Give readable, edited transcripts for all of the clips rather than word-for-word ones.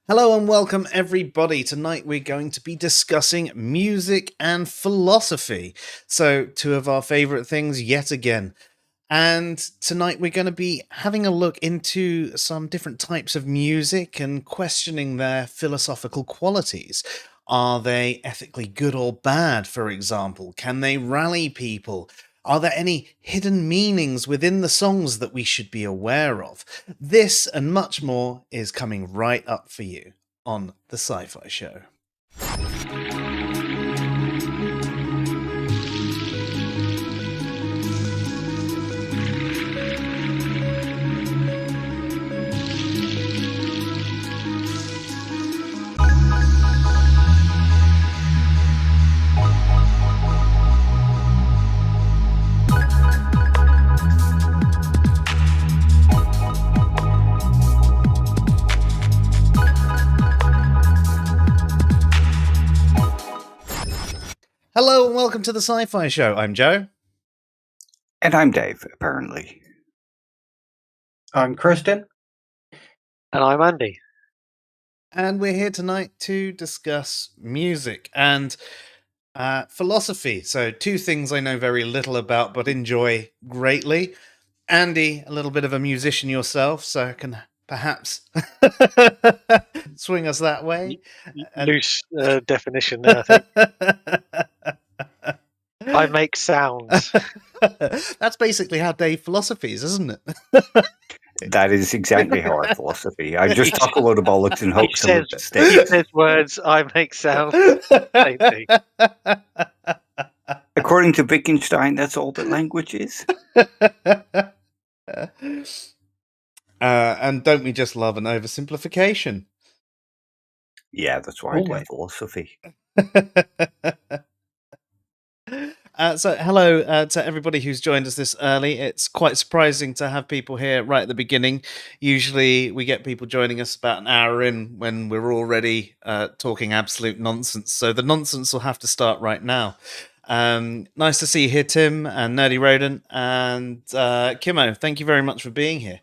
Hello and welcome, everybody. Tonight we're going to be discussing music and philosophy. So, two of our favorite things yet again. And tonight we're going to be having a look into some different types of music and questioning their philosophical qualities. Are they ethically good or bad, for example? Can they rally people? Are there any hidden meanings within the songs that we should be aware of? This and much more is coming right up for you on The Sci-Fi Show. Hello and welcome to The Sci-Fi Show. I'm Joe. And I'm Dave, apparently. I'm Kristen. And I'm Andy. And we're here tonight to discuss music and philosophy. So, two things I know very little about but enjoy greatly. Andy, a little bit of a musician yourself, so can perhaps swing us that way. Loose definition there, I think. I make sounds. That's basically how Dave philosophies, isn't it? That is exactly how I philosophy. I just talk a load of bollocks and hope some of it He sticks. says words, I make sounds. Same thing. According to Wittgenstein, that's all that language is. And don't we just love an oversimplification? Yeah, that's why I do philosophy. So hello to everybody who's joined us this early. It's quite surprising to have people here right at the beginning. Usually we get people joining us about an hour in when we're already talking absolute nonsense. So the nonsense will have to start right now. Nice to see you here, Tim and Nerdy Rodent and Kimmo. Thank you very much for being here.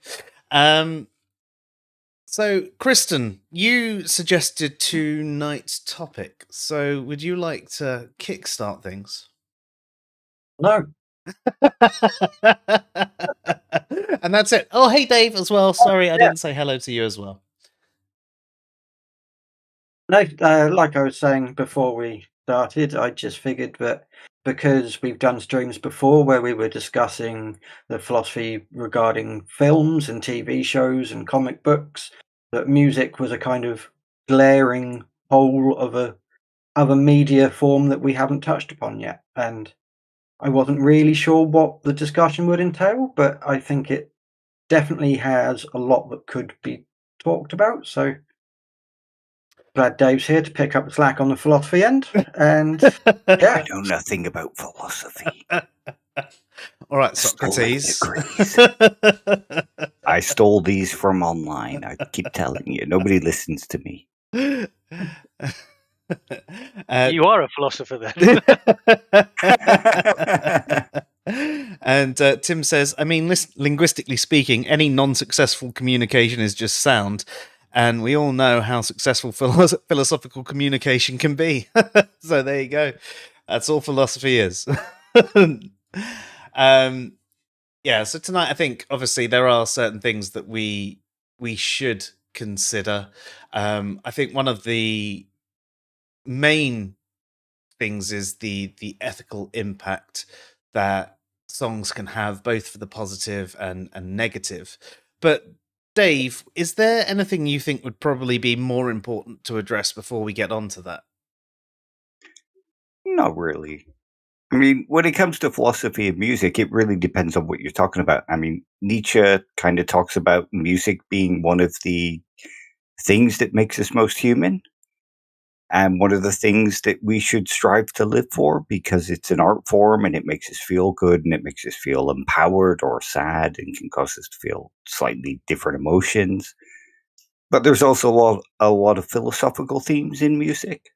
So, Kristen, you suggested tonight's topic. So would you like to kickstart things? No. And that's it. Oh, hey, Dave, as well. Sorry, I didn't say hello to you as well. No, like I was saying before we started, I just figured that because we've done streams before where we were discussing the philosophy regarding films and TV shows and comic books, that music was a kind of glaring hole of a media form that we haven't touched upon yet. And I wasn't really sure what the discussion would entail, but I think it definitely has a lot that could be talked about. So glad Dave's here to pick up the slack on the philosophy end. And I know nothing about philosophy. All right, Socrates. I stole these from online. I keep telling you, nobody listens to me. You are a philosopher then. And Tim says, I mean, linguistically speaking, any non-successful communication is just sound. And we all know how successful philosophical communication can be. So there you go. That's all philosophy is. Yeah, so tonight I think obviously there are certain things that we should consider. I think one of the main things is the ethical impact that songs can have, both for the positive and negative. But Dave, is there anything you think would probably be more important to address before we get on to that? Not really. I mean, when it comes to philosophy and music, it really depends on what you're talking about. I mean, Nietzsche kind of talks about music being one of the things that makes us most human. And one of the things that we should strive to live for, because it's an art form and it makes us feel good and it makes us feel empowered or sad and can cause us to feel slightly different emotions. But there's also a lot of philosophical themes in music.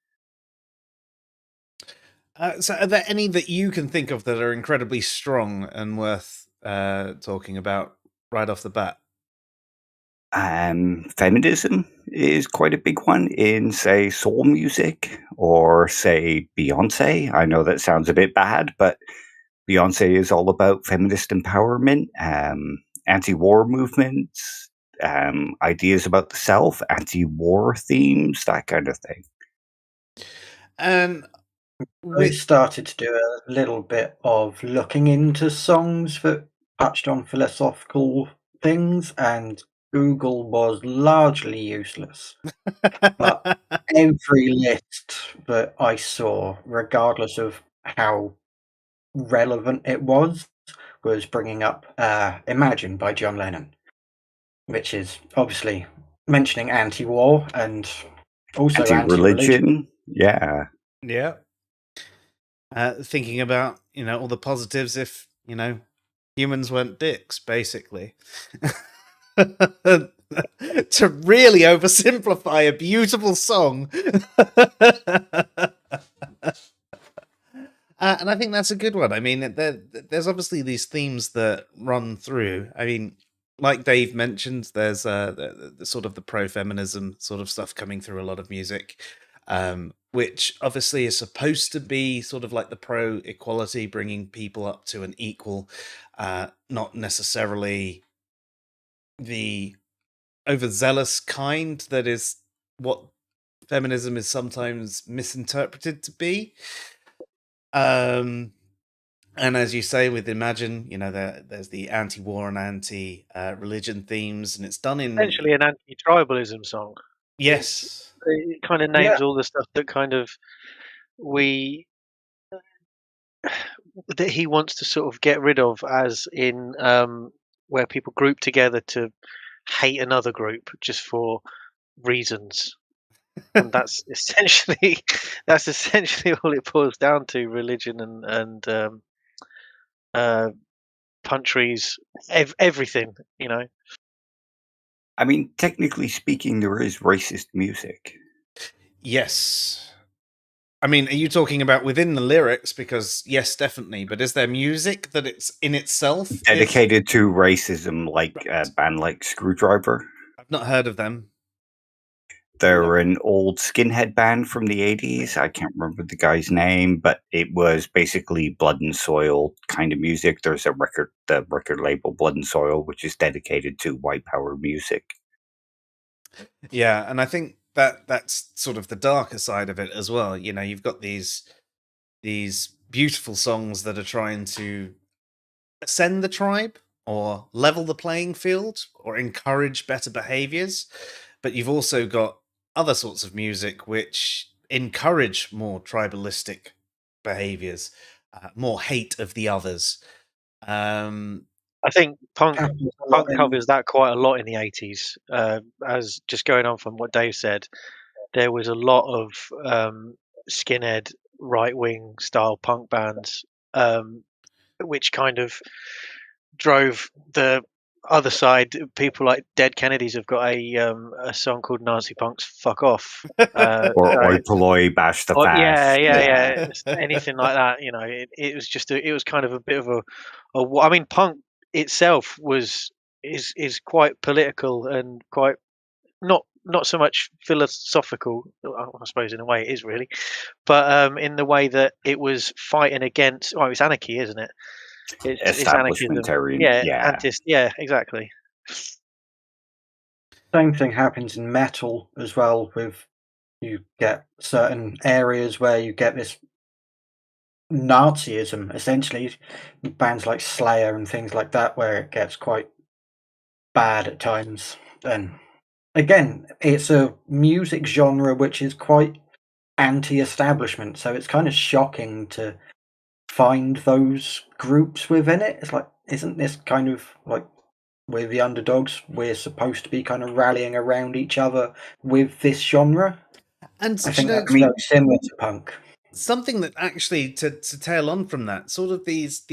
So are there any that you can think of that are incredibly strong and worth talking about right off the bat? Feminism is quite a big one in, say, soul music or, say, Beyonce. I know that sounds a bit bad, but Beyonce is all about feminist empowerment, anti-war movements, ideas about the self, anti-war themes, that kind of thing. And I started to do a little bit of looking into songs that touched on philosophical things, and Google was largely useless. But every list that I saw, regardless of how relevant it was bringing up Imagine by John Lennon, which is obviously mentioning anti-war and also anti-religion. Anti-religion, yeah. Yeah. Thinking about, all the positives if, humans weren't dicks, basically. To really oversimplify a beautiful song. And I think that's a good one. I mean, there's obviously these themes that run through. I mean, like Dave mentioned, there's the sort of the pro-feminism sort of stuff coming through a lot of music, which obviously is supposed to be sort of like the pro-equality, bringing people up to an equal, not necessarily the overzealous kind that is what feminism is sometimes misinterpreted to be. And as you say, with Imagine, there's the anti-war and anti-religion themes, and it's done in essentially an anti-tribalism song. Yes, it kind of names all the stuff that kind of that he wants to sort of get rid of, as in where people group together to hate another group just for reasons. And that's essentially all it boils down to: religion and countries, everything. I mean, technically speaking, there is racist music. Yes. I mean, are you talking about within the lyrics? Because yes, definitely. But is there music that it's in itself dedicated to racism, like a band like Screwdriver? I've not heard of them. They're an old skinhead band from the 80s. I can't remember the guy's name, but it was basically Blood and Soil kind of music. There's the record label Blood and Soil, which is dedicated to white power music. Yeah, and I think that's sort of the darker side of it as well. You've got these beautiful songs that are trying to ascend the tribe or level the playing field or encourage better behaviors, but you've also got other sorts of music which encourage more tribalistic behaviors, more hate of the others. I think punk covers that quite a lot in the 80s. As just going on from what Dave said, there was a lot of skinhead right-wing style punk bands, which kind of drove the other side. People like Dead Kennedys have got a song called Nazi Punks Fuck Off. Or Oi Polloi Bash the Fast. Yeah. Anything like that, it was just it was kind of a bit of I mean, punk itself is quite political and quite not so much philosophical. I suppose in a way it is really, but in the way that it was fighting against. Oh, it's anarchy, isn't it? It's anarchism. Yeah, exactly. Same thing happens in metal as well. You get certain areas where you get this Nazism, essentially, bands like Slayer and things like that, where it gets quite bad at times. And again, it's a music genre which is quite anti-establishment, so it's kind of shocking to find those groups within it. It's like, isn't this kind of like, we're the underdogs, we're supposed to be kind of rallying around each other with this genre? And I think that's very similar to punk. Something that actually, to tail on from that, sort of these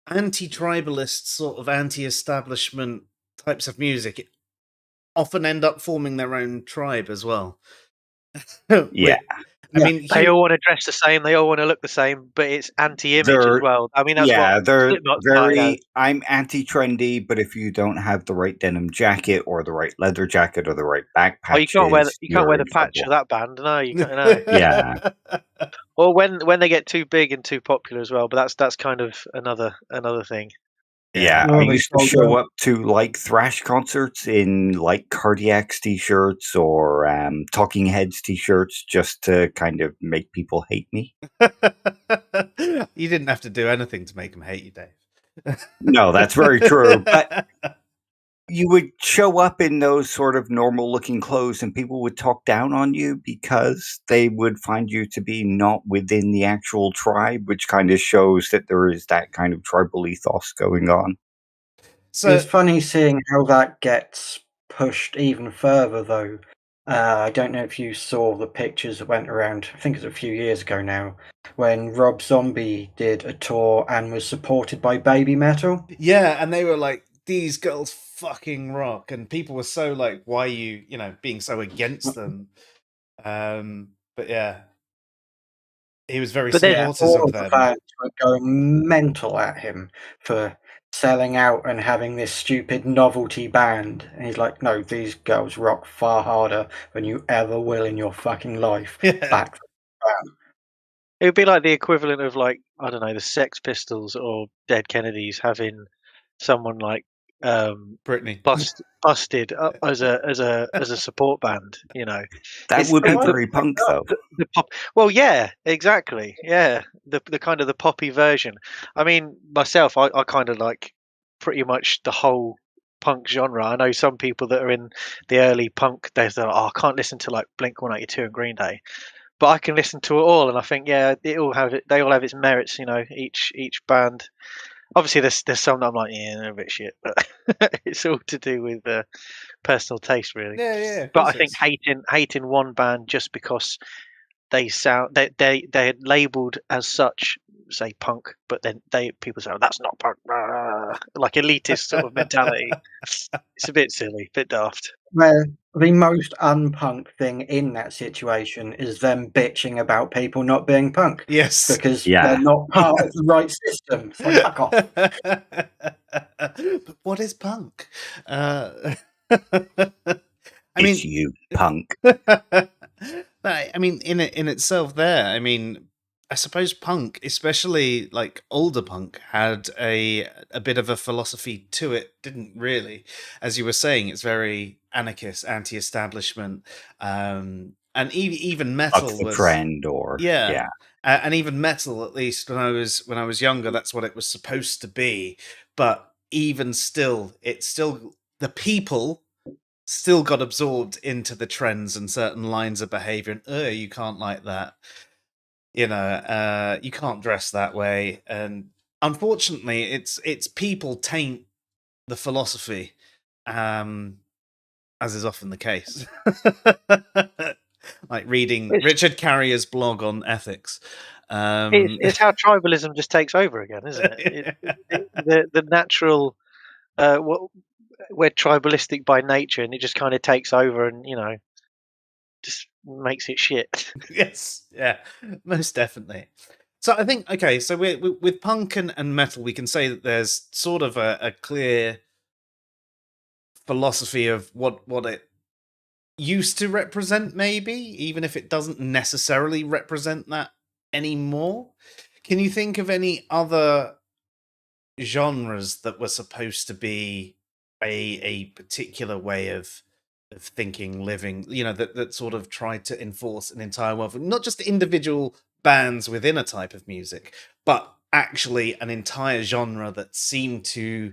anti-tribalist, sort of anti-establishment types of music often end up forming their own tribe as well. Yeah. I mean, they all want to dress the same. They all want to look the same, but it's anti-image as They're well. I mean, that's what they're Slipknot started as. I'm anti-trendy, but if you don't have the right denim jacket or the right leather jacket or the right back Oh, you can't wear patches, you can't you're wear in the patch trouble. of that band. No, you can't. No. Yeah. Or when they get too big and too popular as well. But that's kind of another thing. Yeah, Well, I they used to told show them- up to like thrash concerts in like Cardiac's t-shirts or Talking Heads t-shirts just to kind of make people hate me. You didn't have to do anything to make them hate you, Dave. No, that's very true. But you would show up in those sort of normal looking clothes and people would talk down on you because they would find you to be not within the actual tribe, which kind of shows that there is that kind of tribal ethos going on. So it's funny seeing how that gets pushed even further, though. I don't know if you saw the pictures that went around, I think it's a few years ago now, when Rob Zombie did a tour and was supported by Baby Metal. yeah, and they were like, these girls fucking rock, and people were so like, why are you, being so against them? But yeah, he was very But then Yeah, supportive all of of the them. fans were going mental at him for selling out and having this stupid novelty band. And he's like, no, these girls rock far harder than you ever will in your fucking life. Yeah. Back it would be like the equivalent of, like, I don't know, the Sex Pistols or Dead Kennedys having someone like Brittany. busted as a support band. That It's would be Well, very punk, though. the pop. Well, yeah, exactly. Yeah, the kind of the poppy version. I mean, myself, I kind of like pretty much the whole punk genre. I know some people that are in the early punk days that are, oh, I can't listen to like Blink-182 and Green Day, but I can listen to it all, and I think, yeah, they all have its merits. Each band. Obviously, there's some that I'm like, yeah, they're a bit shit, but it's all to do with personal taste, really. Yeah, of But course I think it's. hating one band just because they're labelled as such, say punk, but then people say, oh, that's not punk, like elitist sort of mentality. It's a bit silly, bit daft. where the most unpunk thing in that situation is them bitching about people not being punk Yes. because Yeah. they're not part of the right system. It's like, fuck off. But what is punk? I It's mean, you, punk. I mean, in itself, there. I mean, I suppose punk, especially like older punk, had a bit of a philosophy to it, didn't really? As you were saying, it's very anarchist, anti-establishment, and even metal Buck the was. trend, or Yeah. And even metal, at least when I was younger, that's what it was supposed to be. But even still, it's still the people still got absorbed into the trends and certain lines of behavior. And you can't like that. You can't dress that way. And unfortunately, it's people taint the philosophy, as is often the case. Like reading It's, Richard Carrier's blog on ethics. it's how tribalism just takes over again, isn't it? The natural, we're tribalistic by nature, and it just kind of takes over, and just makes it shit. Yes, yeah, most definitely. So I think, okay, so we with punk and metal, we can say that there's sort of a clear philosophy of what it used to represent, maybe, even if it doesn't necessarily represent that anymore. Can you think of any other genres that were supposed to be a particular way of thinking, living, that sort of tried to enforce an entire world, not just individual bands witin a type of music, but actually an entire genre that seemed to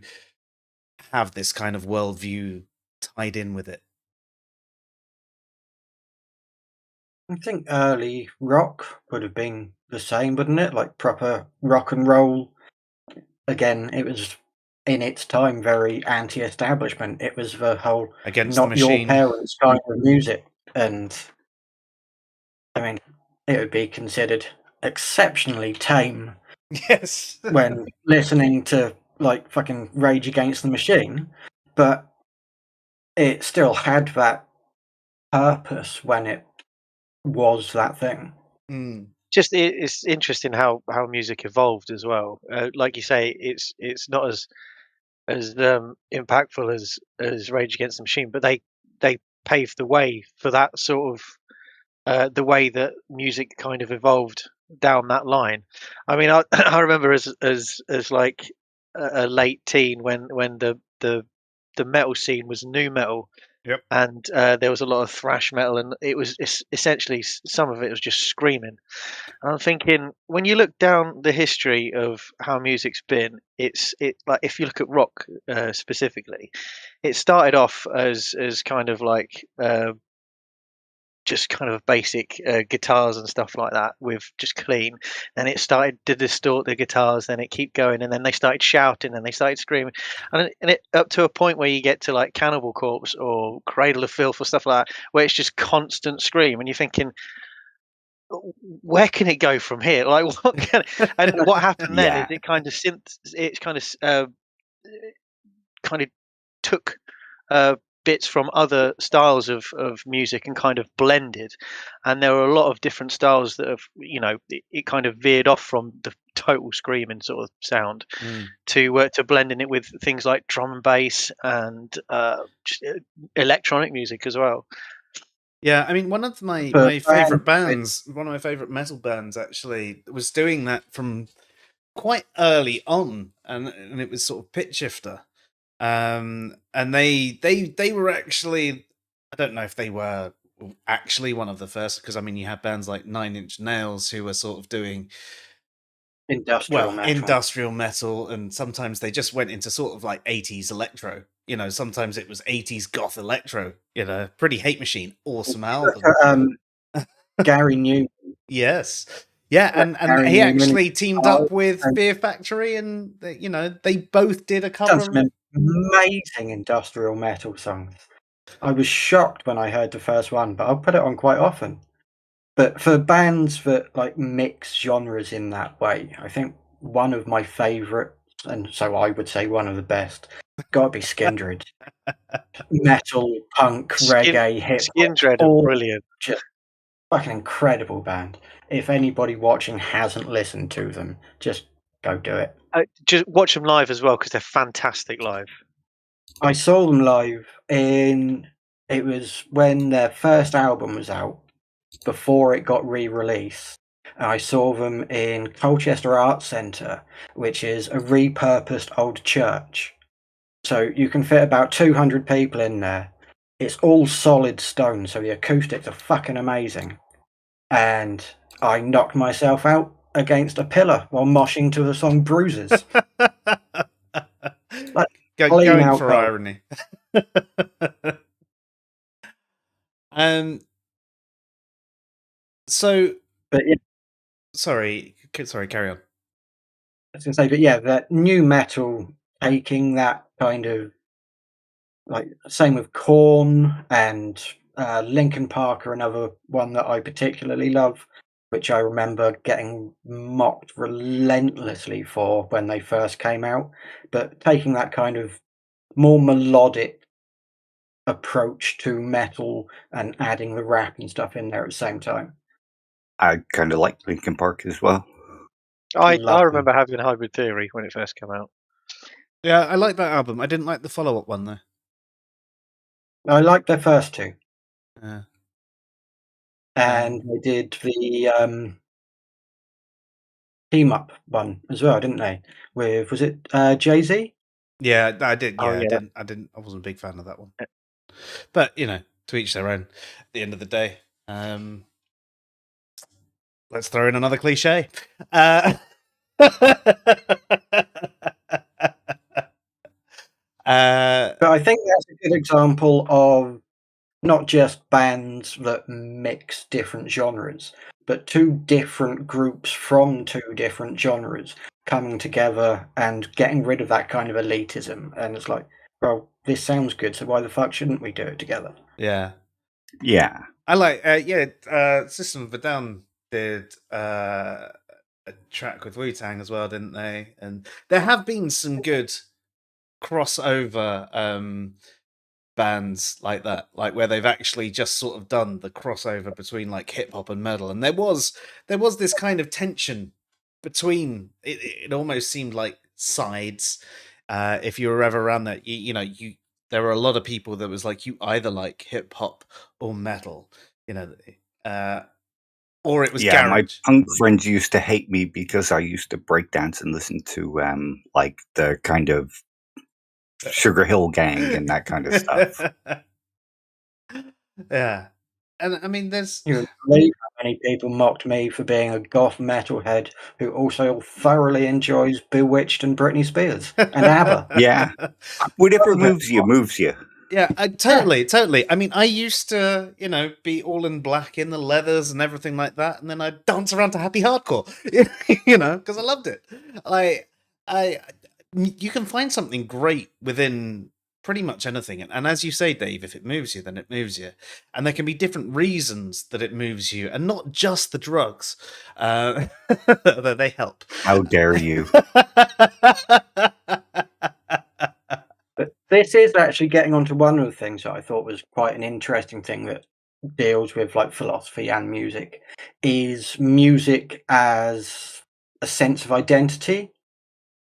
have this kind of worldview tied in with it? I think early rock would have been the same, wouldn't it? Like proper rock and roll. Again, it was in its time very anti-establishment. It was the whole Against the not your machine. parents kind of music. And I mean, it would be considered exceptionally tame Yes. when listening to like fucking Rage Against the Machine, but it still had that purpose when it was that thing. It's interesting how music evolved as well. Like you say, it's not as impactful as Rage Against the Machine, but they paved the way for that sort of the way that music kind of evolved down that line. I mean, I I remember as like a late teen when the metal scene was new metal, Yep. and there was a lot of thrash metal, and it was essentially some of it was just screaming. And I'm thinking, when you look down the history of how music's been, it like if you look at rock specifically, it started off as kind of like just kind of basic guitars and stuff like that with just clean. Then it started to distort the guitars, then it keep going, and then they started shouting and they started screaming, and it up to a point where you get to like Cannibal Corpse or Cradle of Filth or stuff like that, where it's just constant scream, and you're thinking, where can it go from here? Like what can and what happened then is Yeah. it kind of kind of took bits from other styles of music and kind of blended, and there were a lot of different styles that have, it kind of veered off from the total screaming sort of sound to blending it with things like drum and bass and just electronic music as well. Yeah, I mean, one of my For favorite bands, bands, one of my favorite metal bands, actually was doing that from quite early on, and it was sort of Pitch Shifter. And they were actually, I don't know if they were actually one of the first, because I mean, you had bands like Nine Inch Nails who were sort of doing industrial metal. industrial metal, and sometimes they just went into sort of like 80s electro. Sometimes it was 80s goth electro. Pretty Hate Machine, awesome album. Gary Newman. Yes. Yeah, and Gary he Newman actually teamed up with and Fear Factory, and they both did a done cover. some amazing industrial metal songs. I was shocked when I heard the first one, but I'll put it on quite often. But for bands that like mix genres in that way, I think one of my favourites, and so I would say one of the best, got to be Skindred. Metal, punk, reggae, hip hop, Skindred are all brilliant. just fucking incredible band. If anybody watching hasn't listened to them, just go do it. Just watch them live as well because they're fantastic live. I saw them live it was when their first album was out, before it got re-released. And I saw them in Colchester Arts Centre, which is a repurposed old church. So you can fit about 200 people in there. It's all solid stone, so the acoustics are fucking amazing. And I knocked myself out against a pillar while moshing to the song Bruises. Like, Going for gold. irony. So, but yeah, sorry, carry on. I was going to say, but yeah, that new metal taking that kind of like same with Korn and Linkin Park are another one that I particularly love, which I remember getting mocked relentlessly for when they first came out. But taking that kind of more melodic approach to metal and adding the rap and stuff in there at the same time. I kind of like Linkin Park as well. I remember having Hybrid Theory when it first came out. Yeah, I like that album. I didn't like the follow-up one though. I liked their first two. Yeah. And they did the team up one as well, didn't they? With was it Jay-Z? Yeah, I did. Yeah, Oh, yeah. I wasn't a big fan of that one. But to each their own. At the end of the day, let's throw in another cliche. But I think that's a good example of not just bands that mix different genres, but two different groups from two different genres coming together and getting rid of that kind of elitism. And it's like, well, this sounds good, so why the fuck shouldn't we do it together? Yeah. Yeah. I like, System of a Down did a track with Wu-Tang as well, didn't they? And there have been some good crossover bands like that, like where they've actually just sort of done the crossover between like hip hop and metal, and there was this kind of tension between it. It almost seemed like sides. If you were ever around that, there were a lot of people that was like you either like hip hop or metal, or it was Yeah, my garage. punk friends used to hate me because I used to break dance and listen to like the kind of Sugar Hill Gang and that kind of stuff. Yeah, and I mean, there's You wouldn't believe how many people mocked me for being a goth metalhead who also thoroughly enjoys Bewitched and Britney Spears and ABBA. Yeah, whatever moves you, moves you. Yeah, totally. I mean, I used to, be all in black in the leathers and everything like that, and then I'd dance around to happy hardcore, because I loved it. You can find something great within pretty much anything, and as you say, Dave, if it moves you, then it moves you, and there can be different reasons that it moves you, and not just the drugs, although they help. How dare you? But this is actually getting onto one of the things that I thought was quite an interesting thing that deals with like philosophy and music, is music as a sense of identity,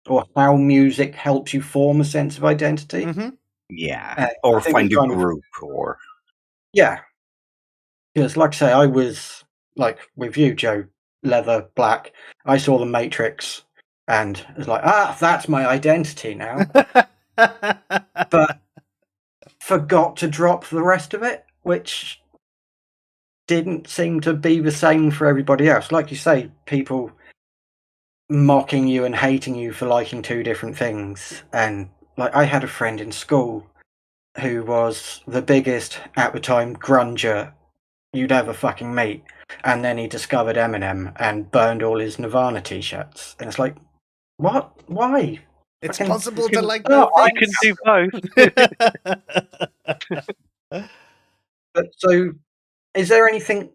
or how music helps you form a sense of identity. Mm-hmm. Yeah, or find a group, or yeah. Because, like I say, I was like with you, Joe, leather, black. I saw The Matrix, and it was like, that's my identity now. But forgot to drop the rest of it, which didn't seem to be the same for everybody else. Like you say, people mocking you and hating you for liking two different things. And like, I had a friend in school who was the biggest, at the time, grunger you'd ever fucking meet. And then he discovered Eminem and burned all his Nirvana t-shirts. And it's like, what? Why? It's Fucking- possible to like both I things. can do both. But so, is there anything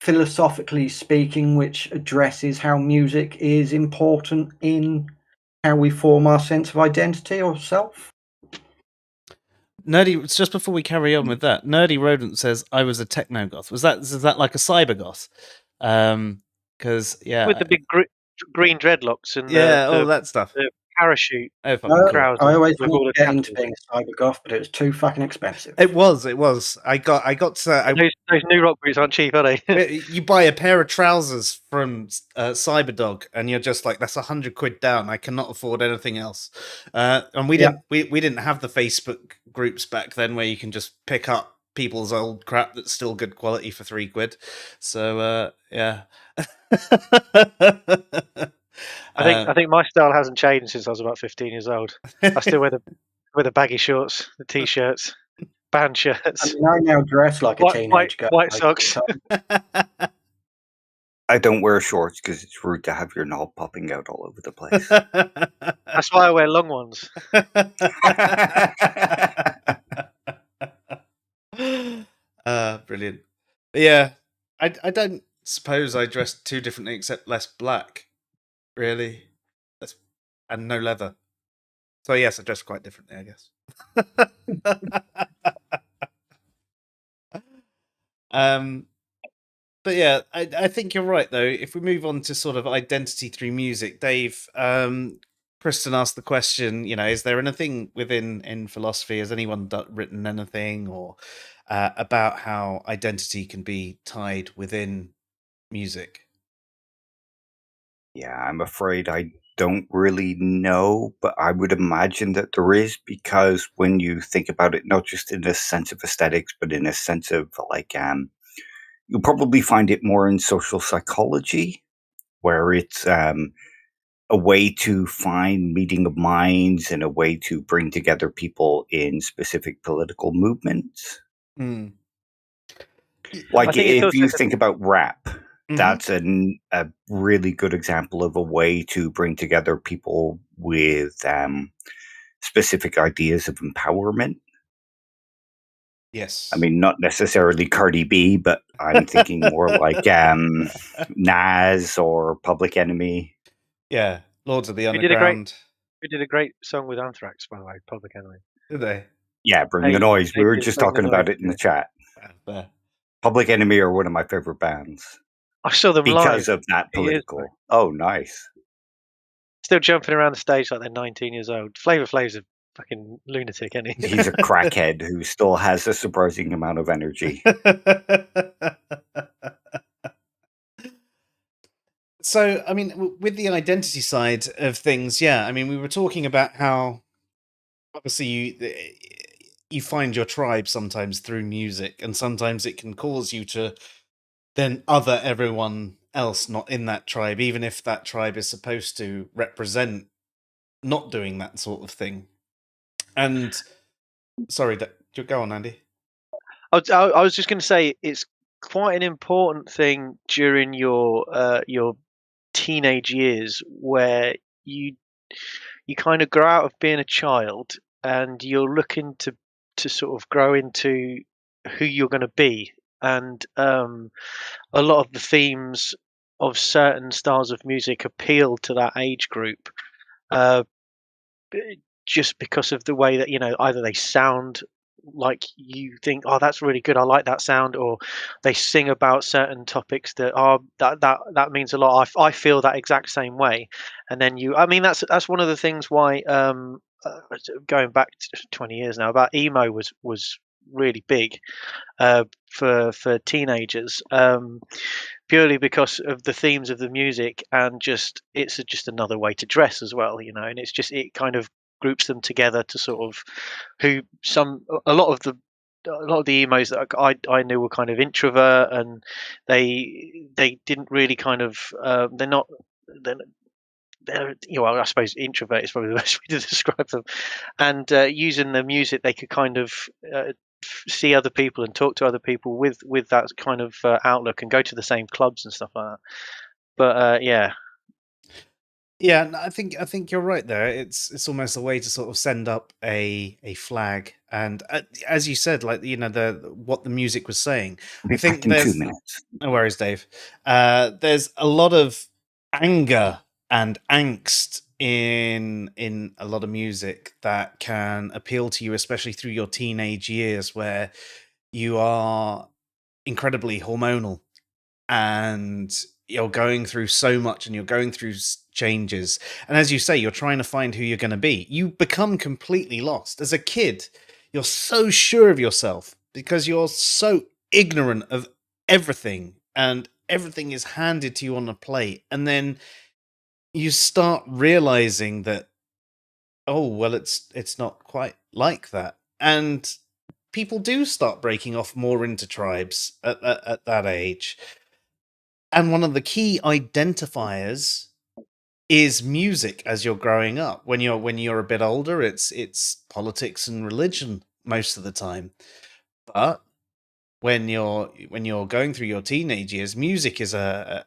philosophically speaking which addresses how music is important in how we form our sense of identity or self? Nerdy, just before we carry on with that, Nerdy Rodent says I was a techno goth. Is that like a cyber goth? Because With the big green dreadlocks and all that stuff. the parachute. Oh, fucking cool. I always with all wanted the to get into capitals. being a cyber goth, but it was too fucking expensive. It was. I got. Those new rock boots aren't cheap, are they? You buy a pair of trousers from Cyberdog, and you're just like, that's £100 down. I cannot afford anything else. And we didn't have the Facebook groups back then where you can just pick up people's old crap that's still good quality for £3. So yeah. I think my style hasn't changed since I was about 15 years old. I still wear the baggy shorts, the t-shirts, band shirts. I mean, I now dress like a teenage girl. White socks. I don't wear shorts because it's rude to have your knob popping out all over the place. That's why I wear long ones. Brilliant. But yeah, I don't suppose I dress too differently except less black, really, and no leather. So yes, I dress quite differently, I guess. But yeah, I think you're right though. If we move on to sort of identity through music, Dave, Kristen asked the question, is there anything in philosophy? Has anyone written anything or about how identity can be tied within music? Yeah, I'm afraid I don't really know, but I would imagine that there is, because when you think about it, not just in a sense of aesthetics, but in a sense of like, you'll probably find it more in social psychology, where it's a way to find meeting of minds and a way to bring together people in specific political movements. Mm. Like if you think about rap, Mm-hmm. that's a really good example of a way to bring together people with specific ideas of empowerment. Yes. I mean, not necessarily Cardi B, but I'm thinking more like Nas or Public Enemy. Yeah, Lords of the Underground. We did a great song with Anthrax, by the way, Public Enemy. Did they? Yeah, Bring the Noise. We were just talking about it in the chat. Public Enemy are one of my favorite bands. I saw them because live of that political. Oh, nice. Still jumping around the stage like they're 19 years old. Flavor Flav's a fucking lunatic, isn't he? He's a crackhead who still has a surprising amount of energy. So, I mean, with the identity side of things, yeah, I mean, we were talking about how obviously you find your tribe sometimes through music, and sometimes it can cause you to then other everyone else not in that tribe, even if that tribe is supposed to represent not doing that sort of thing. And sorry, you go on, Andy. I was just going to say it's quite an important thing during your teenage years where you kind of grow out of being a child and you're looking to sort of grow into who you're going to be. And a lot of the themes of certain styles of music appeal to that age group, just because of the way that either they sound like you think, oh, that's really good, I like that sound, or they sing about certain topics that are that means a lot. I feel that exact same way. And then I mean, that's one of the things why going back to 20 years now, about emo was really big for teenagers, purely because of the themes of the music, and it's just another way to dress as well, and it kind of groups them together to sort of a lot of the emos that I knew were kind of introvert, and they didn't really kind of they're not they're, I suppose introvert is probably the best way to describe them. And using the music, they could kind of see other people and talk to other people with that kind of outlook, and go to the same clubs and stuff like that. But yeah. Yeah, I think you're right there. It's almost a way to sort of send up a flag, and as you said, like what the music was saying. I'll be back in 2 minutes. No worries, Dave. There's a lot of anger and angst in a lot of music that can appeal to you, especially through your teenage years, where you are incredibly hormonal and you're going through so much, and you're going through changes, and as you say, you're trying to find who you're going to be. You become completely lost. As a kid, you're so sure of yourself because you're so ignorant of everything, and everything is handed to you on a plate, and then you start realizing that, oh well, it's not quite like that. And people do start breaking off more into tribes at that age. And one of the key identifiers is music as you're growing up. When you're a bit older, it's politics and religion most of the time. But when you're going through your teenage years, music is a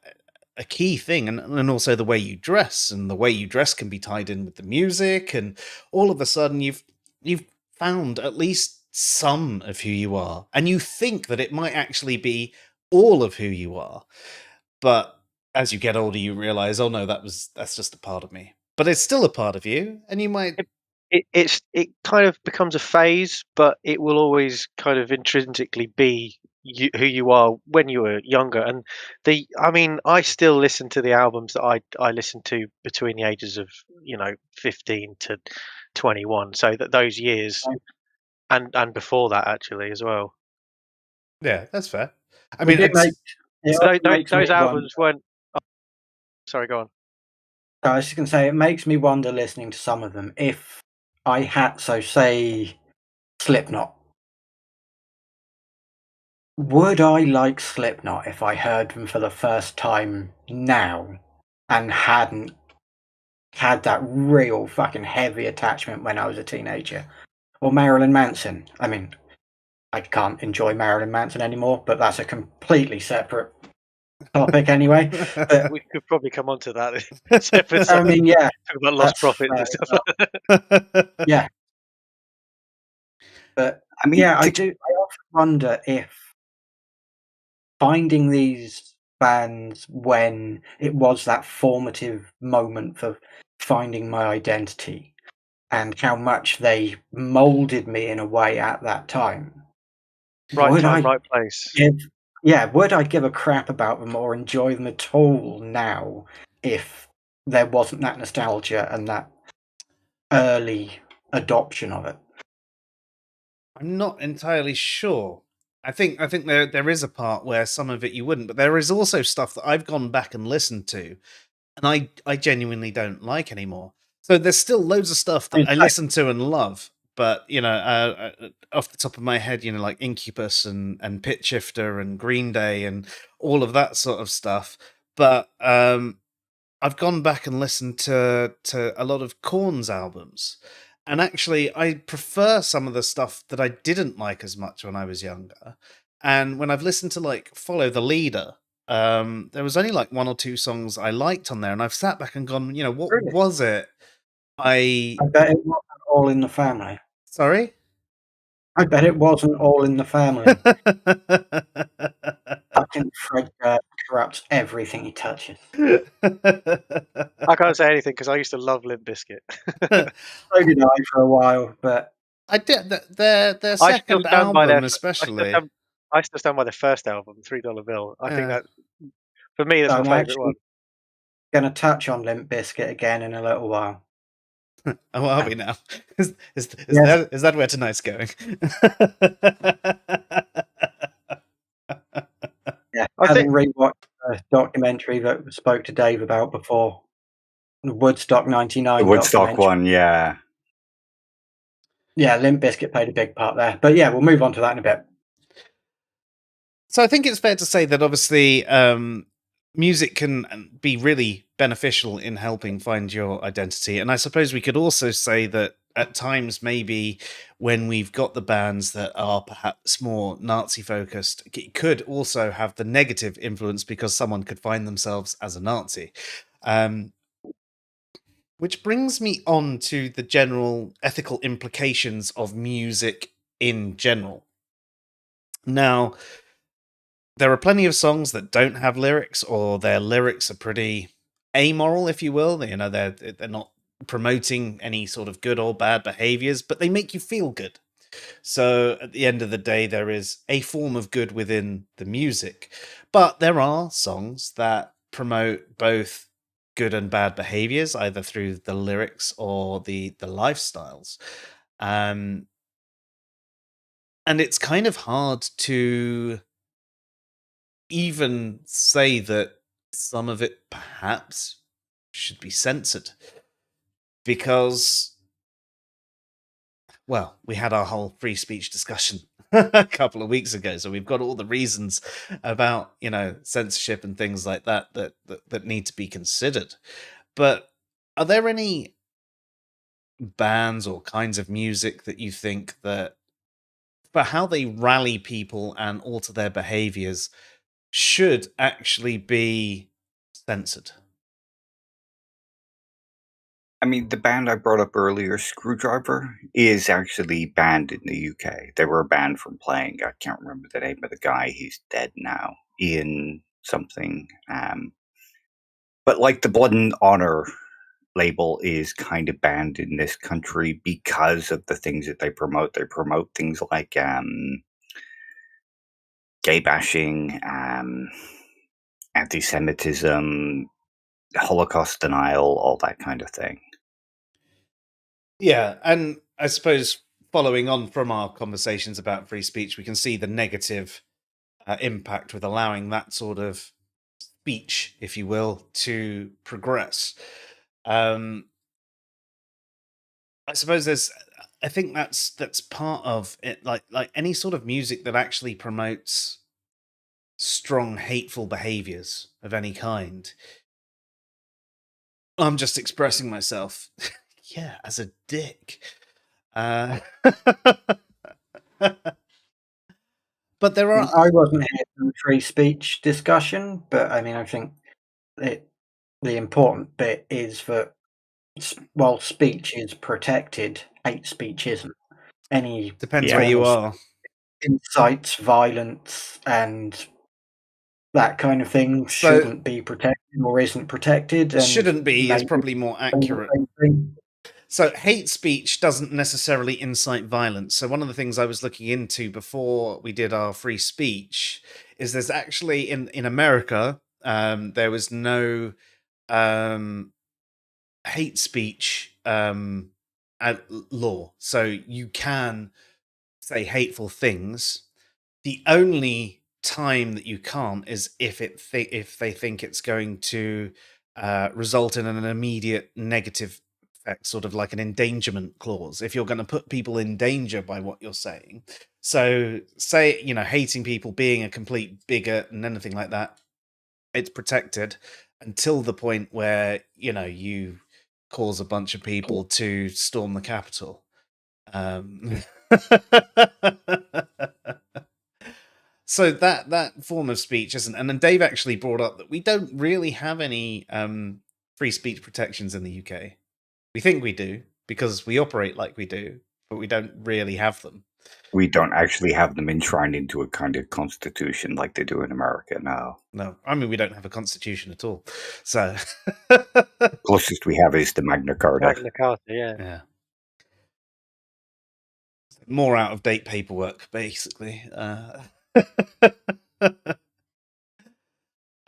key thing, and also the way you dress, and the way you dress can be tied in with the music, and all of a sudden you've found at least some of who you are, and you think that it might actually be all of who you are. But as you get older, you realize, oh no, that's just a part of me. But it's still a part of you, and you might. It kind of becomes a phase, but it will always kind of intrinsically be who you are when you were younger. And I mean, I still listen to the albums that I listened to between the ages of 15 to 21. So that those years, and before that actually as well. Yeah, that's fair. I mean, those albums weren't. Oh, sorry, go on. I was just going to say, it makes me wonder, listening to some of them, if I had, say, Slipknot. Would I like Slipknot if I heard them for the first time now and hadn't had that real fucking heavy attachment when I was a teenager? Or Marilyn Manson? I mean, I can't enjoy Marilyn Manson anymore, but that's a completely separate topic anyway. But we could probably come on to that. I mean, yeah. Talk about lost profits and stuff. Yeah. But I mean, yeah, I often wonder if finding these bands when it was that formative moment for finding my identity, and how much they molded me in a way at that time. Right Would time, I right place. would I give a crap about them or enjoy them at all now if there wasn't that nostalgia and that early adoption of it? I'm not entirely sure. I think there is a part where some of it you wouldn't, but there is also stuff that I've gone back and listened to, and I genuinely don't like anymore. So there's still loads of stuff that In I fact, listen to and love, but off the top of my head, like Incubus and Pitch Shifter and Green Day and all of that sort of stuff. But I've gone back and listened to a lot of Korn's albums, and actually, I prefer some of the stuff that I didn't like as much when I was younger. And when I've listened to like Follow the Leader, there was only like one or two songs I liked on there, and I've sat back and gone, what really, was it? I bet it wasn't all in the family. Sorry. I bet it wasn't all in the family. Fucking Fred corrupts everything he touches. I can't say anything because I used to love Limp Bizkit. So did I for a while, but I did their I still second stand by album, I still especially. stand by their first album, $3 Bill. I think Yeah. that for me that's I'm my favourite one. going to touch on Limp Bizkit again in a little while. Oh, are we now? Is Yes. that where tonight's going? Yeah, I having think rewatched a documentary that we spoke to Dave about before, the Woodstock The '99 Woodstock documentary. one, yeah. Yeah, Limp Bizkit played a big part there. But yeah, we'll move on to that in a bit. So I think it's fair to say that obviously music can be really beneficial in helping find your identity. And I suppose we could also say that at times, maybe when we've got the bands that are perhaps more Nazi focused, it could also have the negative influence because someone could find themselves as a Nazi. Which brings me on to the general ethical implications of music in general. Now, there are plenty of songs that don't have lyrics, or their lyrics are pretty amoral, if you will. They're not promoting any sort of good or bad behaviors, but they make you feel good. So at the end of the day, there is a form of good within the music. But there are songs that promote both good and bad behaviors, either through the lyrics or the lifestyles. And it's kind of hard to even say that some of it perhaps should be censored because, well, we had our whole free speech discussion a couple of weeks ago, so we've got all the reasons about censorship and things like that need to be considered. But are there any bands or kinds of music that you think that, for how they rally people and alter their behaviors, should actually be censored? I mean, the band I brought up earlier, Screwdriver, is actually banned in the UK. They were banned from playing. I can't remember the name of the guy. He's dead now. Ian something. But like the Blood and Honor label is kind of banned in this country because of the things that they promote. They promote things like gay bashing, anti-Semitism, Holocaust denial, all that kind of thing. Yeah, and I suppose following on from our conversations about free speech, we can see the negative impact with allowing that sort of speech, if you will, to progress. I suppose I think that's part of it. Like any sort of music that actually promotes strong, hateful behaviors of any kind. I'm just expressing myself. Yeah, as a dick. But there are. I wasn't here for the free speech discussion, but I mean, I think the important bit is that while speech is protected, hate speech isn't. Any Depends where you are. incites violence and that kind of thing shouldn't be protected or isn't protected. And shouldn't be is probably more accurate. So hate speech doesn't necessarily incite violence. So one of the things I was looking into before we did our free speech is there's actually in America, there was no hate speech law. So you can say hateful things. The only time that you can't is if they think it's going to result in an immediate negative effect, sort of like an endangerment clause. If you're going to put people in danger by what you're saying, so say hating people, being a complete bigot, and anything like that, it's protected until the point where you cause a bunch of people to storm the Capitol. So that form of speech isn't, and then Dave actually brought up that we don't really have any free speech protections in the UK. We think we do because we operate like we do, but we don't really have them. We don't actually have them enshrined into a kind of constitution like they do in America now. No, I mean, we don't have a constitution at all. So closest we have is the Magna Carta. Magna Carta, yeah. More out of date paperwork, basically. More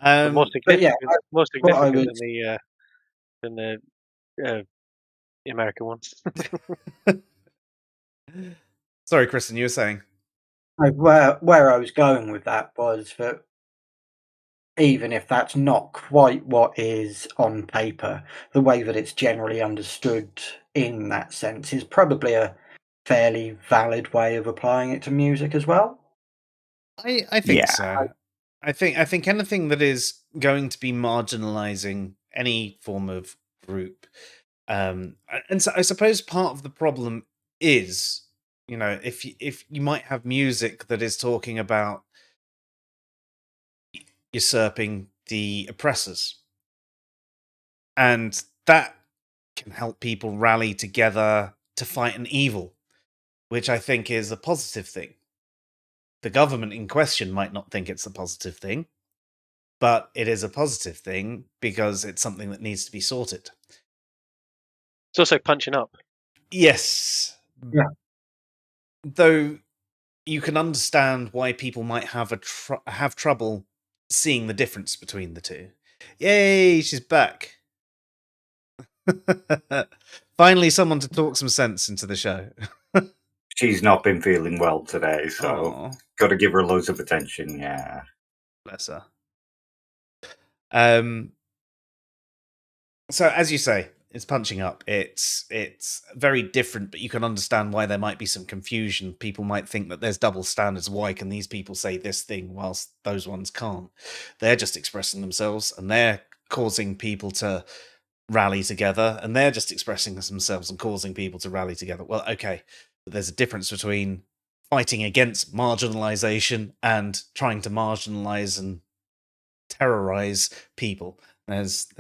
significant, than the American one. Sorry, Kristen, you were saying? Where I was going with that was that even if that's not quite what is on paper, the way that it's generally understood in that sense is probably a fairly valid way of applying it to music as well. I think so. I think anything that is going to be marginalizing any form of group, and so I suppose part of the problem is, if you might have music that is talking about usurping the oppressors, and that can help people rally together to fight an evil, which I think is a positive thing. The government in question might not think it's a positive thing, but it is a positive thing because it's something that needs to be sorted. It's also punching up. Yes. Yeah. Though you can understand why people might have trouble seeing the difference between the two. Yay, she's back. Finally, someone to talk some sense into the show. She's not been feeling well today, so got to give her loads of attention. Yeah, bless her. So as you say, it's punching up. It's very different, but you can understand why there might be some confusion. People might think that there's double standards. Why can these people say this thing whilst those ones can't? They're just expressing themselves, and they're causing people to rally together, and they're just expressing themselves and causing people to rally together. Well, okay, but there's a difference between fighting against marginalization and trying to marginalize and terrorize people. There's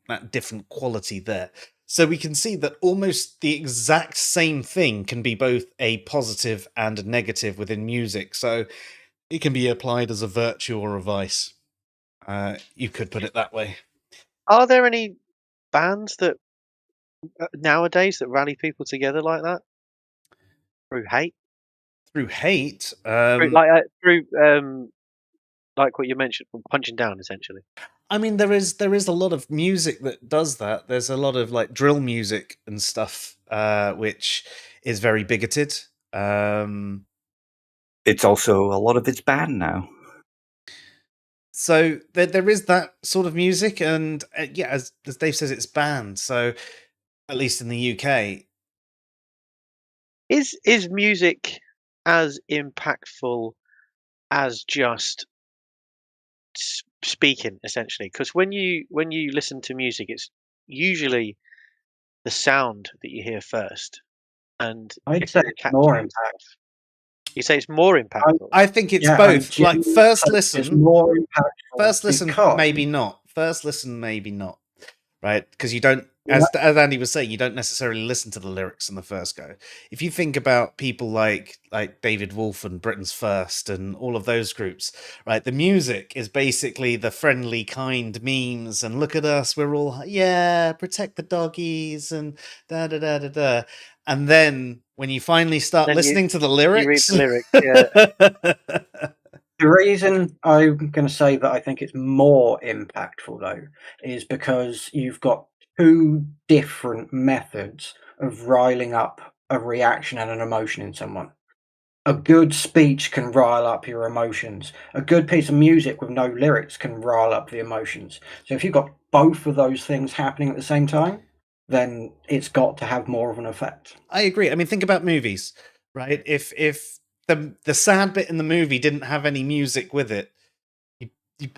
that different quality there. So we can see that almost the exact same thing can be both a positive and a negative within music. So it can be applied as a virtue or a vice. You could put it that way. Are there any bands that nowadays that rally people together like that through hate? Through hate, like what you mentioned, punching down, essentially. I mean, there is a lot of music that does that. There's a lot of like drill music and stuff, which is very bigoted. It's also a lot of it's banned now. So there is that sort of music, and as Dave says, it's banned. So at least in the UK, is music as impactful as just speaking, essentially? Because when you listen to music, it's usually the sound that you hear first, and I'd say it's more impactful. You say it's more impactful? I think it's both. Like first listen, more impactful. First listen, maybe not. First listen, maybe not. Right? Because you don't as Andy was saying, you don't necessarily listen to the lyrics in the first go. If you think about people like David Wolf and Britain's First and all of those groups, right? The music is basically the friendly, kind memes, and look at us, we're all protect the doggies and da da da da da. And then when you finally start listening to the lyrics, you read the lyrics, yeah. The reason I'm going to say that I think it's more impactful, though, is because you've got two different methods of riling up a reaction and an emotion in someone. A good speech can rile up your emotions. A good piece of music with no lyrics can rile up the emotions. So if you've got both of those things happening at the same time, then it's got to have more of an effect. I agree. I mean, think about movies, right? If the sad bit in the movie didn't have any music with it, you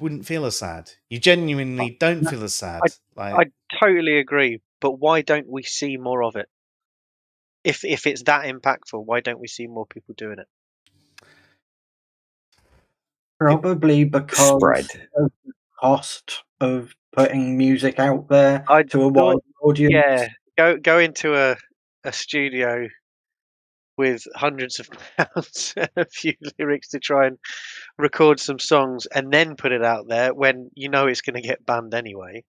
wouldn't feel as sad. You genuinely don't feel as sad. I totally agree, but why don't we see more of it? If it's that impactful, why don't we see more people doing it? Probably because Spread. of the cost of putting music out there I to a wide audience. Yeah, go into a studio with hundreds of pounds and a few lyrics to try and record some songs and then put it out there when you know it's going to get banned anyway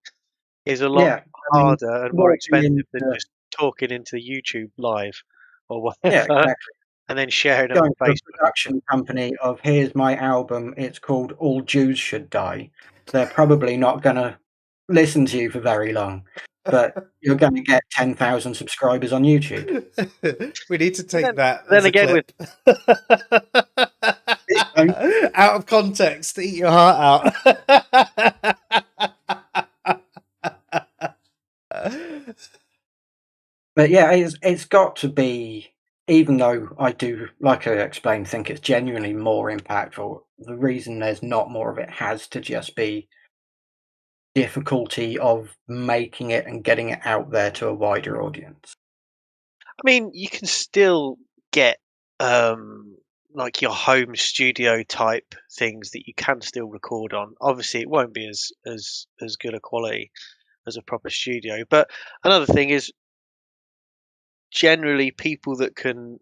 is a lot harder and more expensive than just talking into YouTube live or whatever. Yeah, exactly. And then sharing it Going on to a Facebook. production company of here's my album, it's called All Jews Should Die. They're probably not going to listen to you for very long, but you're going to get 10,000 subscribers on YouTube. We need to take that. Then as again, a clip. Out of context, eat your heart out. But yeah, it's got to be. Even though I do, like I explained, think it's genuinely more impactful, the reason there's not more of it has to just be difficulty of making it and getting it out there to a wider audience. I mean, you can still get like your home studio type things that you can still record on. Obviously, it won't be as good a quality as a proper studio. But another thing is generally people that can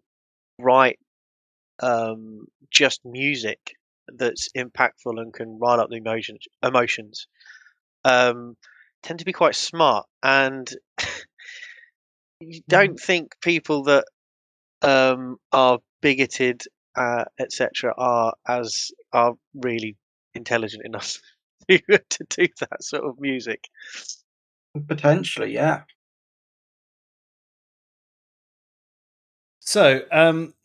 write just music that's impactful and can rile up the emotions tend to be quite smart, and you don't think people that are bigoted, etc., are really intelligent enough to do that sort of music. Potentially, yeah. So,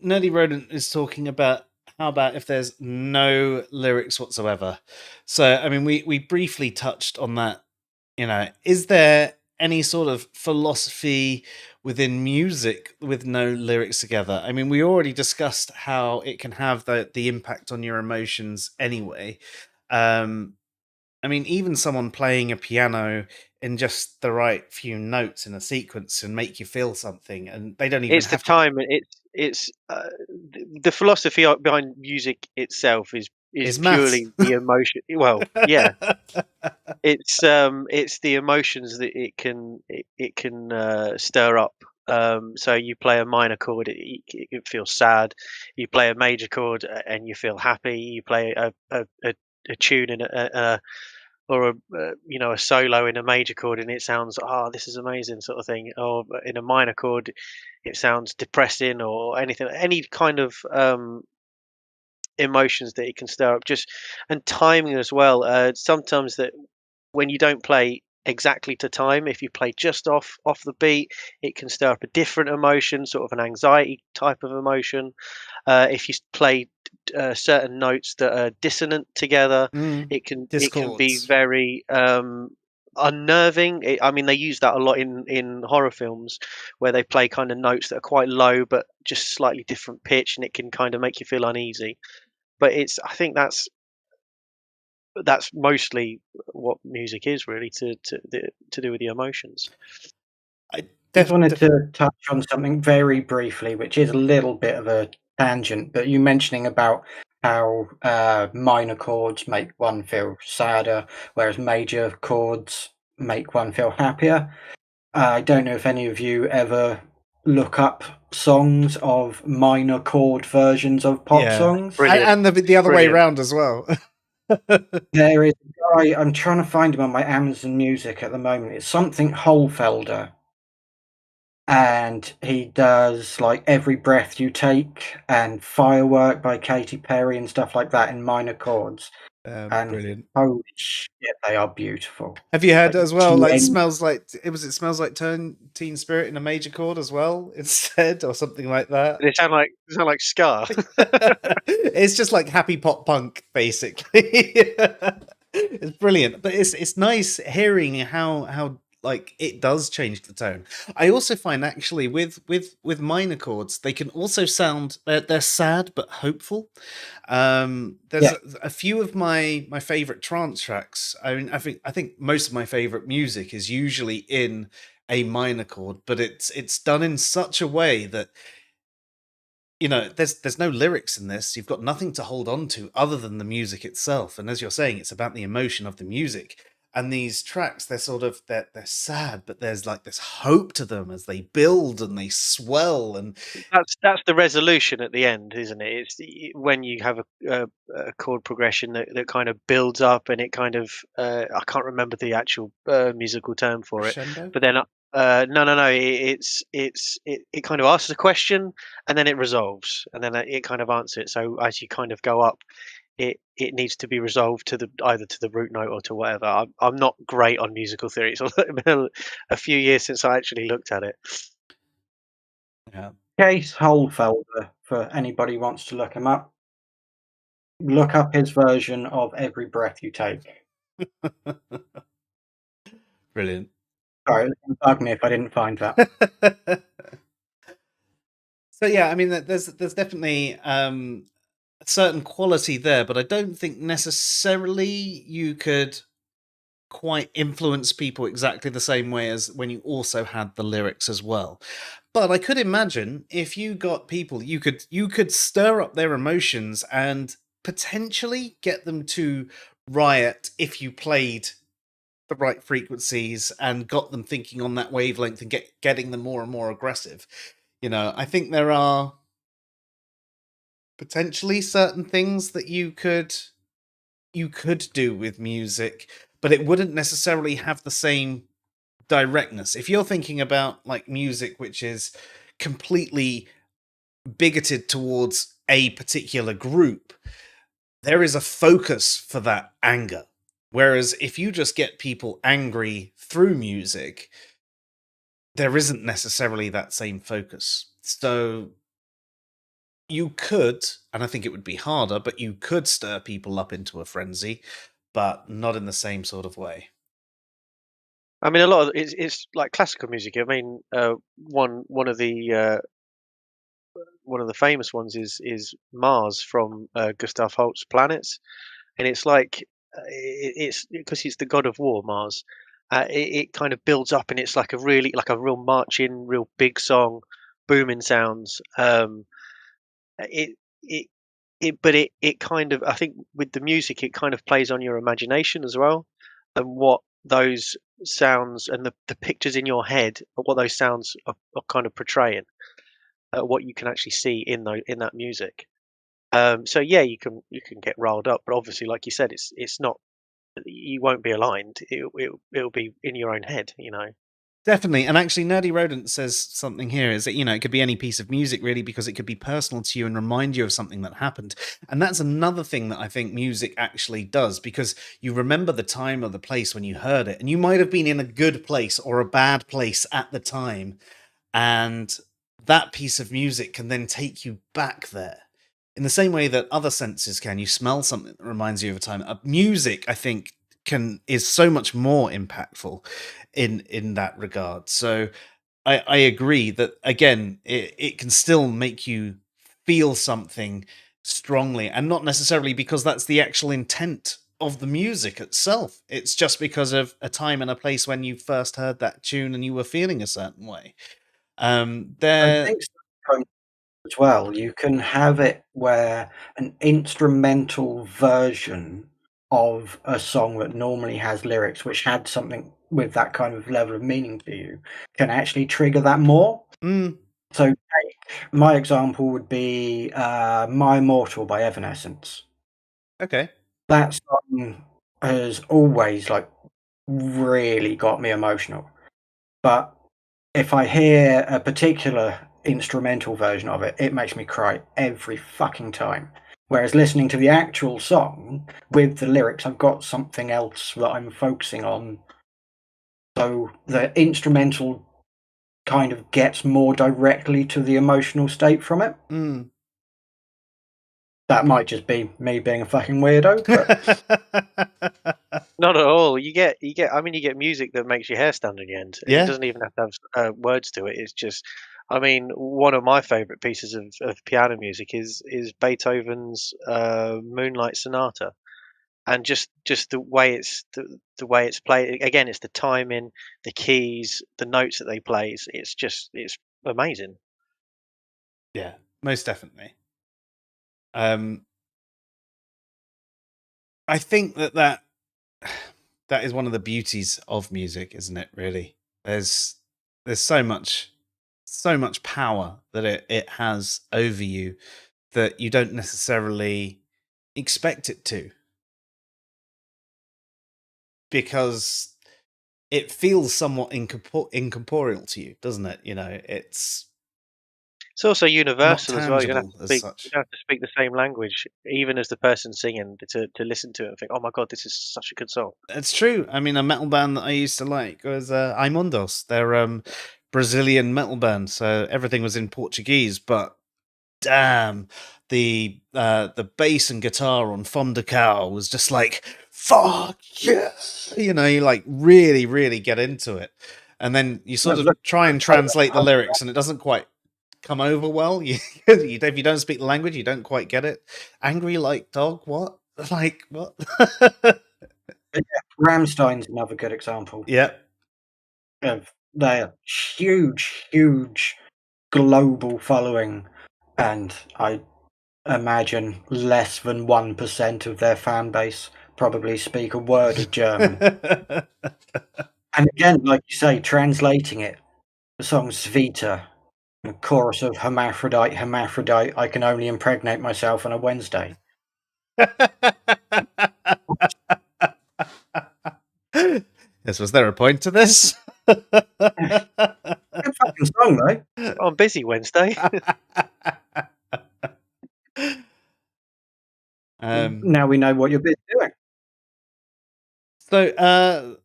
Nerdy Rodent is talking about how about if there's no lyrics whatsoever. So, I mean, we briefly touched on that. Is there any sort of philosophy within music with no lyrics together? I mean, we already discussed how it can have the impact on your emotions anyway. I mean, even someone playing a piano in just the right few notes in a sequence and make you feel something, and they don't even It's the have time. It's the philosophy behind music itself is maths. purely the emotion. Well, yeah, it's the emotions that it can stir up. So you play a minor chord, it feels sad. You play a major chord and you feel happy. You play a tune in or a solo in a major chord and it sounds, oh, this is amazing, sort of thing. Or in a minor chord it sounds depressing, or anything, any kind of emotions that it can stir up. Just and timing as well, sometimes that when you don't play exactly to time, if you play just off the beat, it can stir up a different emotion, sort of an anxiety type of emotion. If you play certain notes that are dissonant together, it can be Discords. very unnerving. I mean, they use that a lot in horror films where they play kind of notes that are quite low but just slightly different pitch, and it can kind of make you feel uneasy. But I think that's mostly what music is, really, to do with the emotions. I just wanted to touch on something very briefly, which is a little bit of a tangent, but you mentioning about how minor chords make one feel sadder, whereas major chords make one feel happier. I don't know if any of you ever look up songs of minor chord versions of pop songs. Brilliant. And the other way around as well. There is a guy, I'm trying to find him on my Amazon Music at the moment. It's something Holfelder. And he does like Every Breath You Take and Firework by Katy Perry and stuff like that in minor chords. And Brilliant. holy shit, they are beautiful. Have you heard Like, as well? Like Teen smells like it smells like Teen Spirit in a major chord as well instead, or something like that. They sound like ska. It's just like happy pop punk, basically. It's brilliant, but it's nice hearing how like it does change the tone. I also find actually with minor chords, they can also sound they're sad but hopeful. There's a few of my favorite trance tracks. I mean, I think most of my favorite music is usually in a minor chord, but it's done in such a way that, you know, there's no lyrics in this. You've got nothing to hold on to other than the music itself. And as you're saying, it's about the emotion of the music. And these tracks, they're sad, but there's like this hope to them as they build and they swell. And That's the resolution at the end, isn't it? When you have a chord progression that kind of builds up, and it kind of I can't remember the actual musical term for crescendo? it, but then no, it kind of asks a question and then it resolves, and then it kind of answers it. So as you kind of go up, it needs to be resolved to either to the root note or to whatever. I'm not great on musical theory. It's been a few years since I actually looked at it. Yeah. Case Holfelder, for anybody who wants to look him up. Look up his version of Every Breath You Take. Brilliant. Sorry, it would bug me if I didn't find that. So yeah, I mean, there's definitely a certain quality there, but I don't think necessarily you could quite influence people exactly the same way as when you also had the lyrics as well. But I could imagine if you got people, you could stir up their emotions and potentially get them to riot if you played the right frequencies and got them thinking on that wavelength and getting them more and more aggressive. You know, I think there are potentially certain things that you could do with music, but it wouldn't necessarily have the same directness. If you're thinking about like music which is completely bigoted towards a particular group, there is a focus for that anger. Whereas if you just get people angry through music, there isn't necessarily that same focus. So you could, and I think it would be harder, but you could stir people up into a frenzy, but not in the same sort of way. I mean, a lot of it's like classical music. I mean, one of the famous ones is Mars from Gustav Holst's Planets, and it's like it's because he's the god of war, Mars. It kind of builds up, and it's like a real marching, real big song, booming sounds. It it it kind of, I think with the music, it kind of plays on your imagination as well, and what those sounds and the pictures in your head, what those sounds are kind of portraying, what you can actually see in that music. So yeah, you can get riled up, but obviously, like you said, it's not, you won't be aligned. It'll be in your own head, you know. Definitely. And actually, Nerdy Rodent says something here is that, you know, it could be any piece of music really, because it could be personal to you and remind you of something that happened. And that's another thing that I think music actually does, because you remember the time or the place when you heard it, and you might have been in a good place or a bad place at the time. And that piece of music can then take you back there. In the same way that other senses can, you smell something that reminds you of a time. Music, I think, is so much more impactful in that regard. So I agree that, again, it can still make you feel something strongly, and not necessarily because that's the actual intent of the music itself. It's just because of a time and a place when you first heard that tune and you were feeling a certain way. I think so, as well, you can have it where an instrumental version of a song that normally has lyrics, which had something with that kind of level of meaning to you can actually trigger that more. So my example would be My Immortal by Evanescence. Okay. That song has always like really got me emotional. But if I hear a particular instrumental version of it, it makes me cry every fucking time. Whereas listening to the actual song with the lyrics, I've got something else that I'm focusing on. So the instrumental kind of gets more directly to the emotional state from it. That might just be me being a fucking weirdo, but Not at all. You get. I mean, you get music that makes your hair stand on your end, and Yeah. it doesn't even have to have words to it. It's just, I mean, one of my favorite pieces of piano music is Beethoven's Moonlight Sonata, and just the way the way it's played. Again, it's the timing, the keys, the notes that they play. It's amazing. Yeah, most definitely. I think that is one of the beauties of music, isn't it? Really, there's so much power that it has over you that you don't necessarily expect it to, because it feels somewhat incorporeal to you, doesn't it? You know, it's also not universal as well. You don't have tangible to as speak. You such. don't have to speak the same language, even as the person singing, to listen to it and think, "Oh my god, this is such a good song." It's true. I mean, a metal band that I used to like was Imundos. They're Brazilian metal band, so everything was in Portuguese. But damn, the bass and guitar on Fondacal was just like, fuck yeah, you know, you like really get into it, and then you sort of try and translate the lyrics, and it doesn't quite come over well. If you don't speak the language, you don't quite get it. Angry like dog, what? Like what? yeah, Rammstein's another good example. Yeah. Of their huge global following, and I imagine less than 1% of their fan base probably speak a word of German. And again, like you say, translating it, the song Svita, a chorus of hermaphrodite, hermaphrodite, I can only impregnate myself on a Wednesday. Yes, was there a point to this? Good fucking song, though. I'm busy Wednesday. Now we know what you're busy doing. So, oh,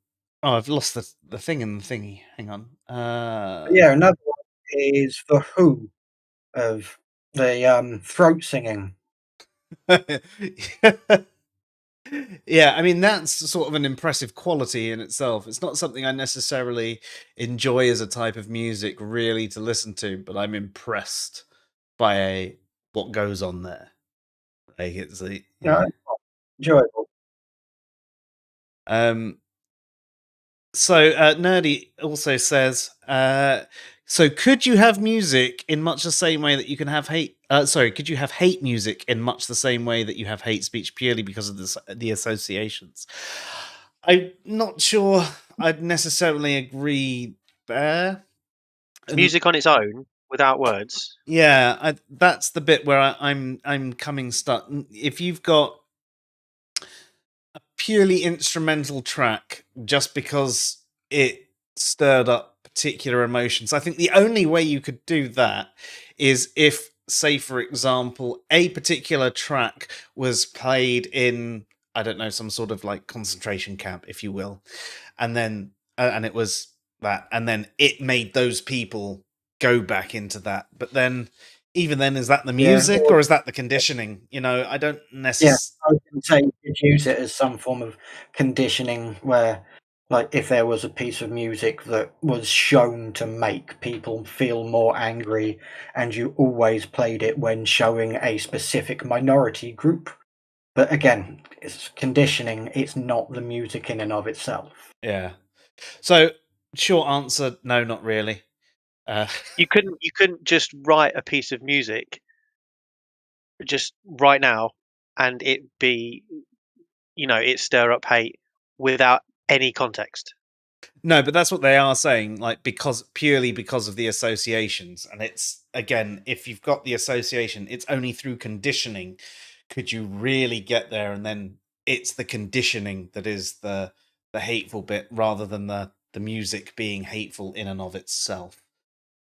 I've lost the thing in the thingy. Hang on. Yeah, another one is The Who, of the throat singing. Yeah, I mean, that's sort of an impressive quality in itself. It's not something I necessarily enjoy as a type of music really to listen to, but I'm impressed by what goes on there. Like it's Yeah, enjoyable. So Nerdy also says, so could you have music in much the same way that you can have hate? Could you have hate music in much the same way that you have hate speech purely because of the associations? I'm not sure I'd necessarily agree there. Music on its own, without words. Yeah, that's the bit where I'm coming stuck. If you've got a purely instrumental track just because it stirred up particular emotions, I think the only way you could do that is if, say, for example, a particular track was played in, I don't know, some sort of like concentration camp, if you will, and then and it was that, and then it made those people go back into that. But then, even then, is that the music or is that the conditioning? You know, I don't necessarily. Yeah, I was going to say you could use it as some form of conditioning where, like, if there was a piece of music that was shown to make people feel more angry and you always played it when showing a specific minority group. But again, it's conditioning, it's not the music in and of itself. Yeah. So, short answer, no, not really. You couldn't just write a piece of music just right now and it be, it stir up hate without any context. No, but that's what they are saying, like, purely because of the associations. And it's, again, if you've got the association, it's only through conditioning could you really get there, and then it's the conditioning that is the hateful bit, rather than the music being hateful in and of itself.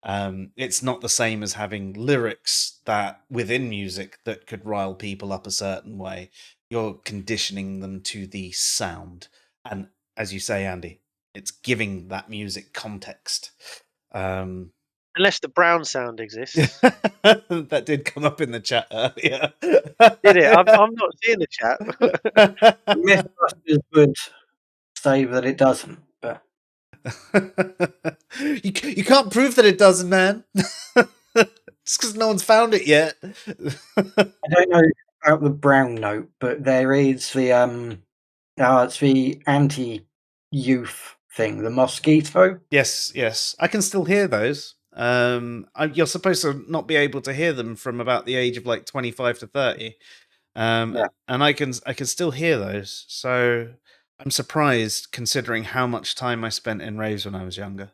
It's not the same as having lyrics that within music that could rile people up a certain way. You're conditioning them to the sound. And as you say, Andy, it's giving that music context. Unless the brown sound exists. That did come up in the chat earlier. Did it? I'm not seeing the chat. Mythbusters would say that it doesn't, but you can't prove that it doesn't, man. Just because no one's found it yet. I don't know about the brown note, but there is the it's the anti-youth thing, the mosquito. Yes, I can still hear those. You're supposed to not be able to hear them from about the age of like 25 to 30. And I can still hear those. So I'm surprised, considering how much time I spent in raves when I was younger.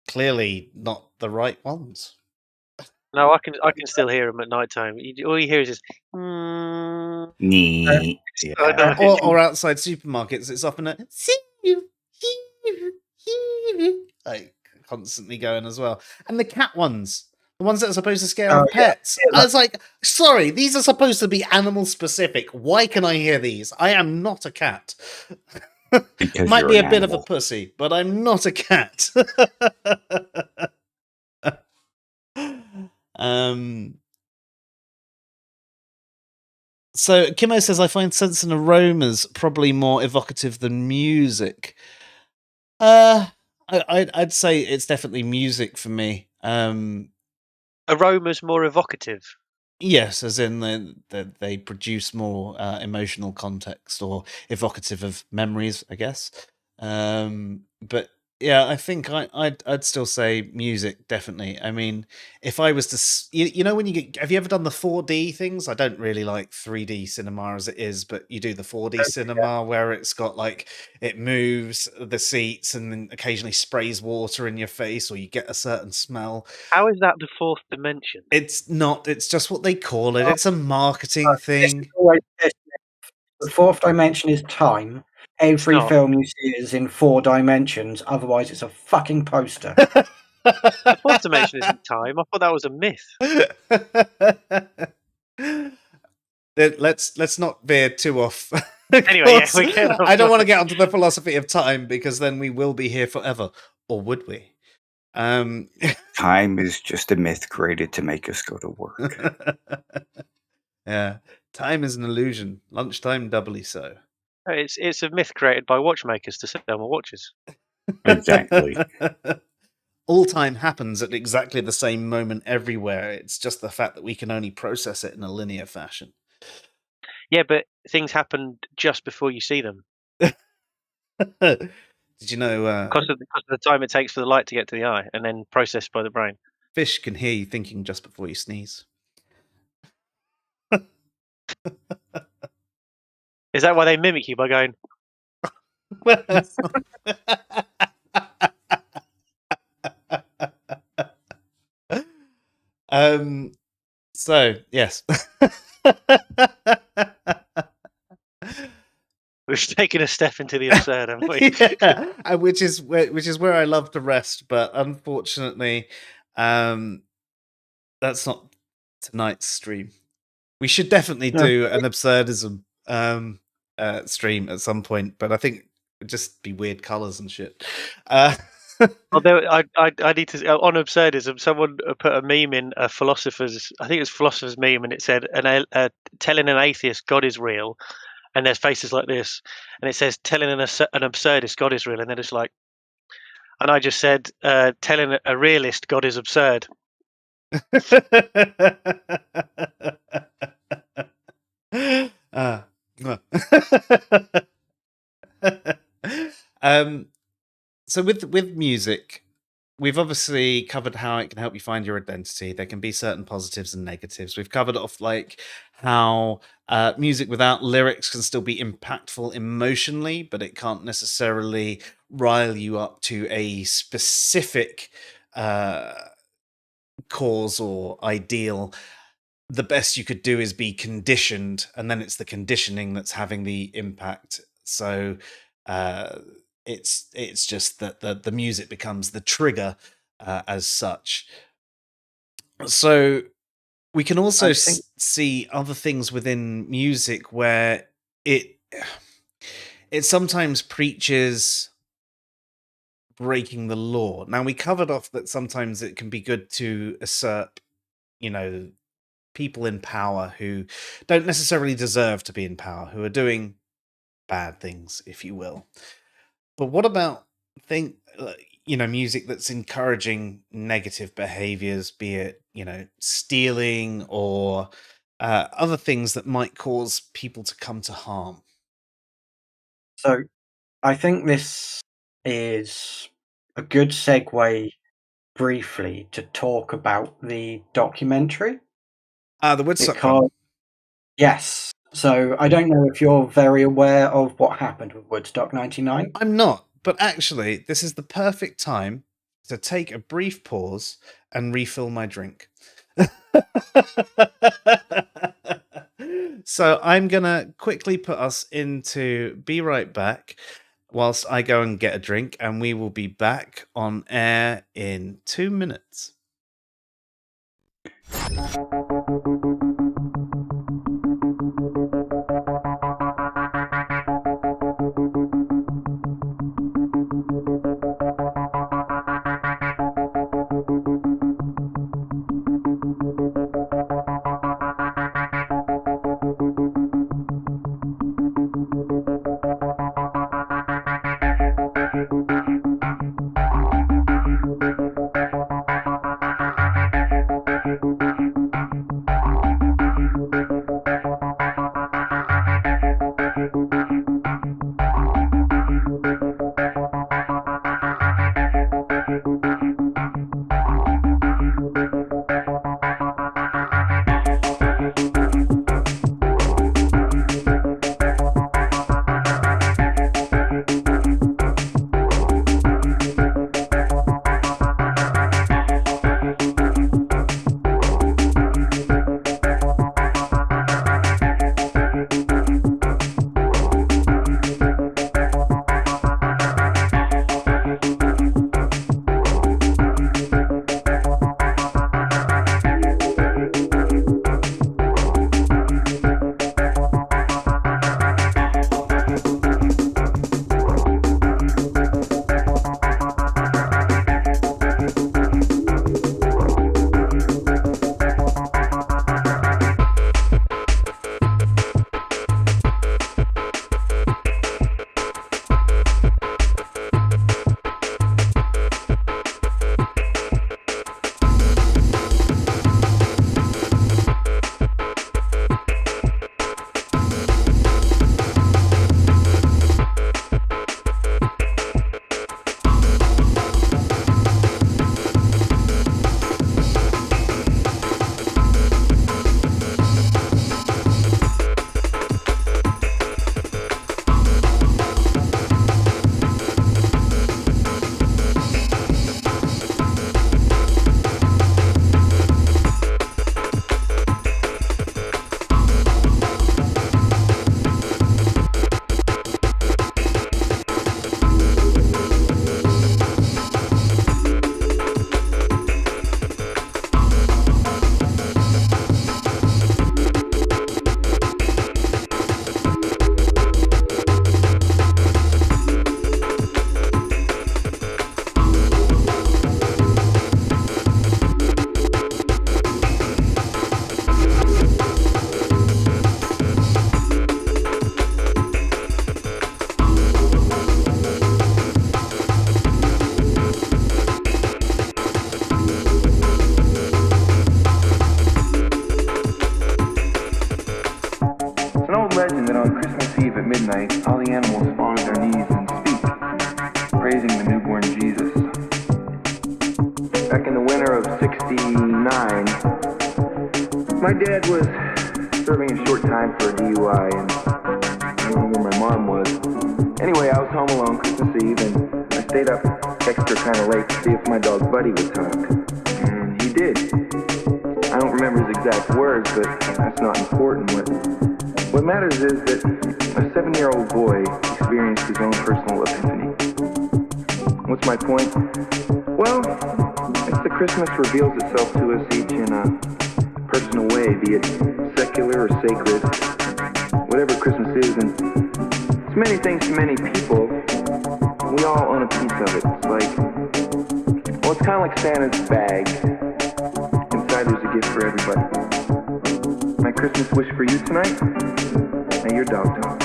Clearly not the right ones. No, I can still hear them at night time. All you hear is just. Yeah. Or outside supermarkets, it's often a like constantly going as well. And the cat ones, the ones that are supposed to scare off pets. Yeah. I was like, sorry, these are supposed to be animal specific. Why can I hear these? I am not a cat. Because might be a bit animal. of a pussy, but I'm not a cat. So Kimo says, I find scents and aromas probably more evocative than music. I'd say it's definitely music for me. Aroma's more evocative. Yes, as in they produce more emotional context or evocative of memories, I guess. But yeah, I think I'd still say music, definitely. I mean, if I was to, you know, when you have you ever done the 4D things? I don't really like 3D cinema as it is, but you do the 4D cinema where it's got like it moves the seats and then occasionally sprays water in your face, or you get a certain smell. How is that the fourth dimension? It's not. It's just what they call it. It's a marketing thing. The fourth dimension is time. Every film you see is in 4 dimensions. Otherwise, it's a fucking poster. The fourth dimension isn't time. I thought that was a myth. Let's not veer too off. Anyway, yeah, we get off. I don't want to get onto the philosophy of time, because then we will be here forever, or would we? Time is just a myth created to make us go to work. Yeah, time is an illusion. Lunchtime doubly so. It's a myth created by watchmakers to sell more watches. Exactly. All time happens at exactly the same moment everywhere. It's just the fact that we can only process it in a linear fashion. Yeah, but things happen just before you see them. Did you know? Because of the time it takes for the light to get to the eye and then processed by the brain. Fish can hear you thinking just before you sneeze. Is that why they mimic you by going? So yes. We've taken a step into the absurd, haven't we? Yeah, which is where I love to rest, but unfortunately, that's not tonight's stream. We should definitely do an absurdism stream at some point, but I think it'd just be weird colours and shit. Although I need to on absurdism, someone put a meme in a philosopher's. I think it was philosopher's meme, and it said, "Telling an atheist God is real," and there's faces like this, and it says, "Telling an absurdist God is real," and they're just like, and I just said, "Telling a realist God is absurd." So with music, we've obviously covered how it can help you find your identity. There can be certain positives and negatives. We've covered off like how music without lyrics can still be impactful emotionally, but it can't necessarily rile you up to a specific cause or ideal. The best you could do is be conditioned, and then it's the conditioning that's having the impact. So it's just that the music becomes the trigger as such. So we can also see other things within music where it sometimes preaches breaking the law. Now, we covered off that sometimes it can be good to usurp, people in power who don't necessarily deserve to be in power, who are doing bad things, if you will. But what about music that's encouraging negative behaviors, be it, stealing or other things that might cause people to come to harm? So I think this is a good segue briefly to talk about the documentary. The Woodstock one. Yes. So I don't know if you're very aware of what happened with Woodstock 99. I'm not, but actually, this is the perfect time to take a brief pause and refill my drink. So I'm going to quickly put us into Be Right Back whilst I go and get a drink, and we will be back on air in 2 minutes. back in the winter of '69. My dad was serving a short time for a DUI, and I don't know where my mom was. Anyway, I was home alone Christmas Eve, and I stayed up extra kind of late to see if my dog Buddy would talk. And he did. I don't remember his exact words, but that's not important. What matters is that a 7-year-old boy experienced his own personal epiphany. What's my point? Well, it's that Christmas reveals itself to us each in a personal way, be it secular or sacred, whatever Christmas is, and it's many things to many people. We all own a piece of it. It's like, well, it's kind of like Santa's bag. Inside there's a gift for everybody. My Christmas wish for you tonight? May your dog talk.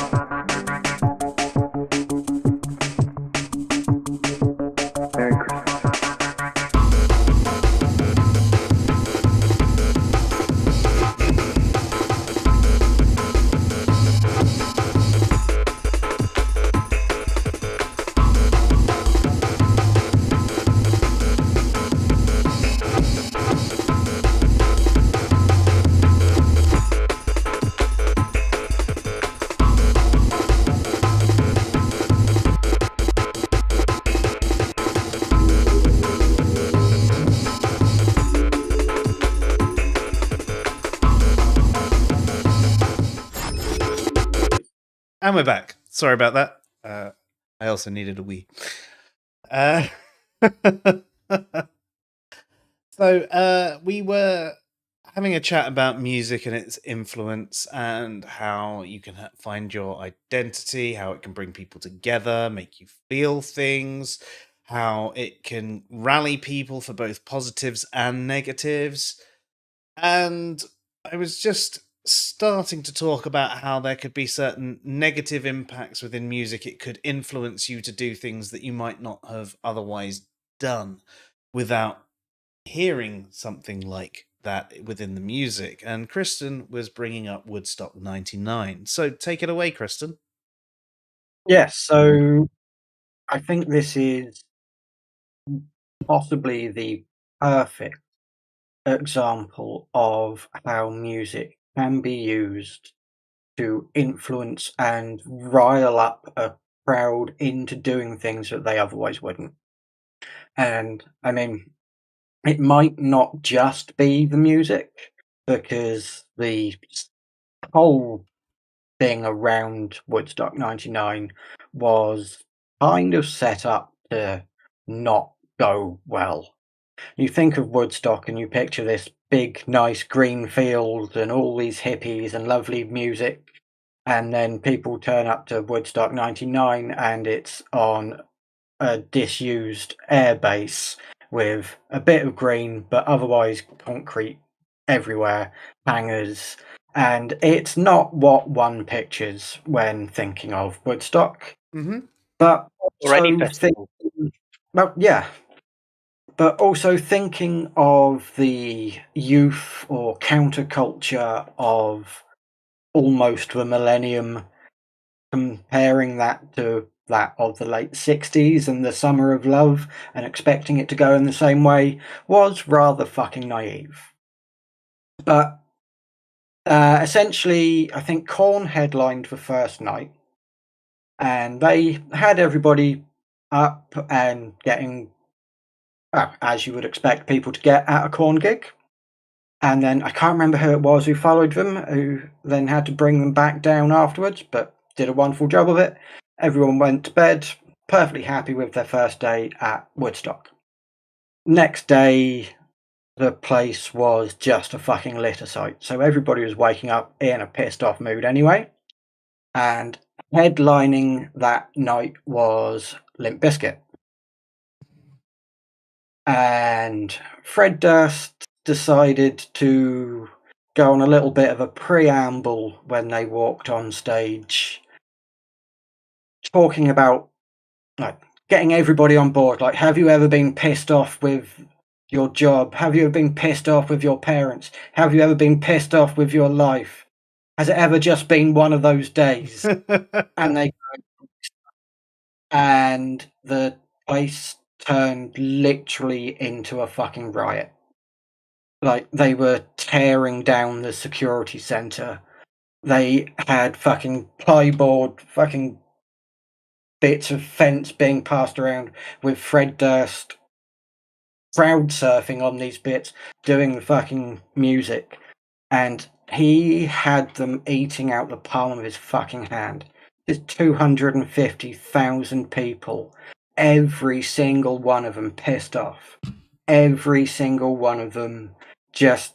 Merry Christmas. And we're back. Sorry about that. I also needed a wee. So we were having a chat about music and its influence and how you can find your identity, how it can bring people together, make you feel things, how it can rally people for both positives and negatives. And I was just starting to talk about how there could be certain negative impacts within music. It could influence you to do things that you might not have otherwise done without hearing something like that within the music. And Kristen was bringing up Woodstock 99. So take it away, Kristen. Yes, so I think this is possibly the perfect example of how music can be used to influence and rile up a crowd into doing things that they otherwise wouldn't. And I mean, it might not just be the music, because the whole thing around Woodstock 99 was kind of set up to not go well. You think of Woodstock and you picture this big, nice green field and all these hippies and lovely music, and then people turn up to Woodstock 99 and it's on a disused airbase with a bit of green, but otherwise concrete everywhere, hangars, and it's not what one pictures when thinking of Woodstock. Mm-hmm. But Or any also festival. well, yeah. But also thinking of the youth or counterculture of almost the millennium, comparing that to that of the late 60s and the Summer of Love, and expecting it to go in the same way, was rather fucking naive. But essentially, I think Korn headlined the first night, and they had everybody up and getting, as you would expect people to get at a Korn gig. And then I can't remember who it was who followed them, who then had to bring them back down afterwards, but did a wonderful job of it. Everyone went to bed, perfectly happy with their first day at Woodstock. Next day, the place was just a fucking litter site. So everybody was waking up in a pissed off mood anyway. And headlining that night was Limp Bizkit. And Fred Durst decided to go on a little bit of a preamble when they walked on stage, talking about like getting everybody on board. Like, have you ever been pissed off with your job? Have you ever been pissed off with your parents? Have you ever been pissed off with your life? Has it ever just been one of those days? And the place turned literally into a fucking riot. Like, they were tearing down the security center. They had fucking plyboard, fucking bits of fence being passed around with Fred Durst crowd surfing on these bits, doing the fucking music. And he had them eating out the palm of his fucking hand. There's 250,000 people, every single one of them pissed off. Every single one of them just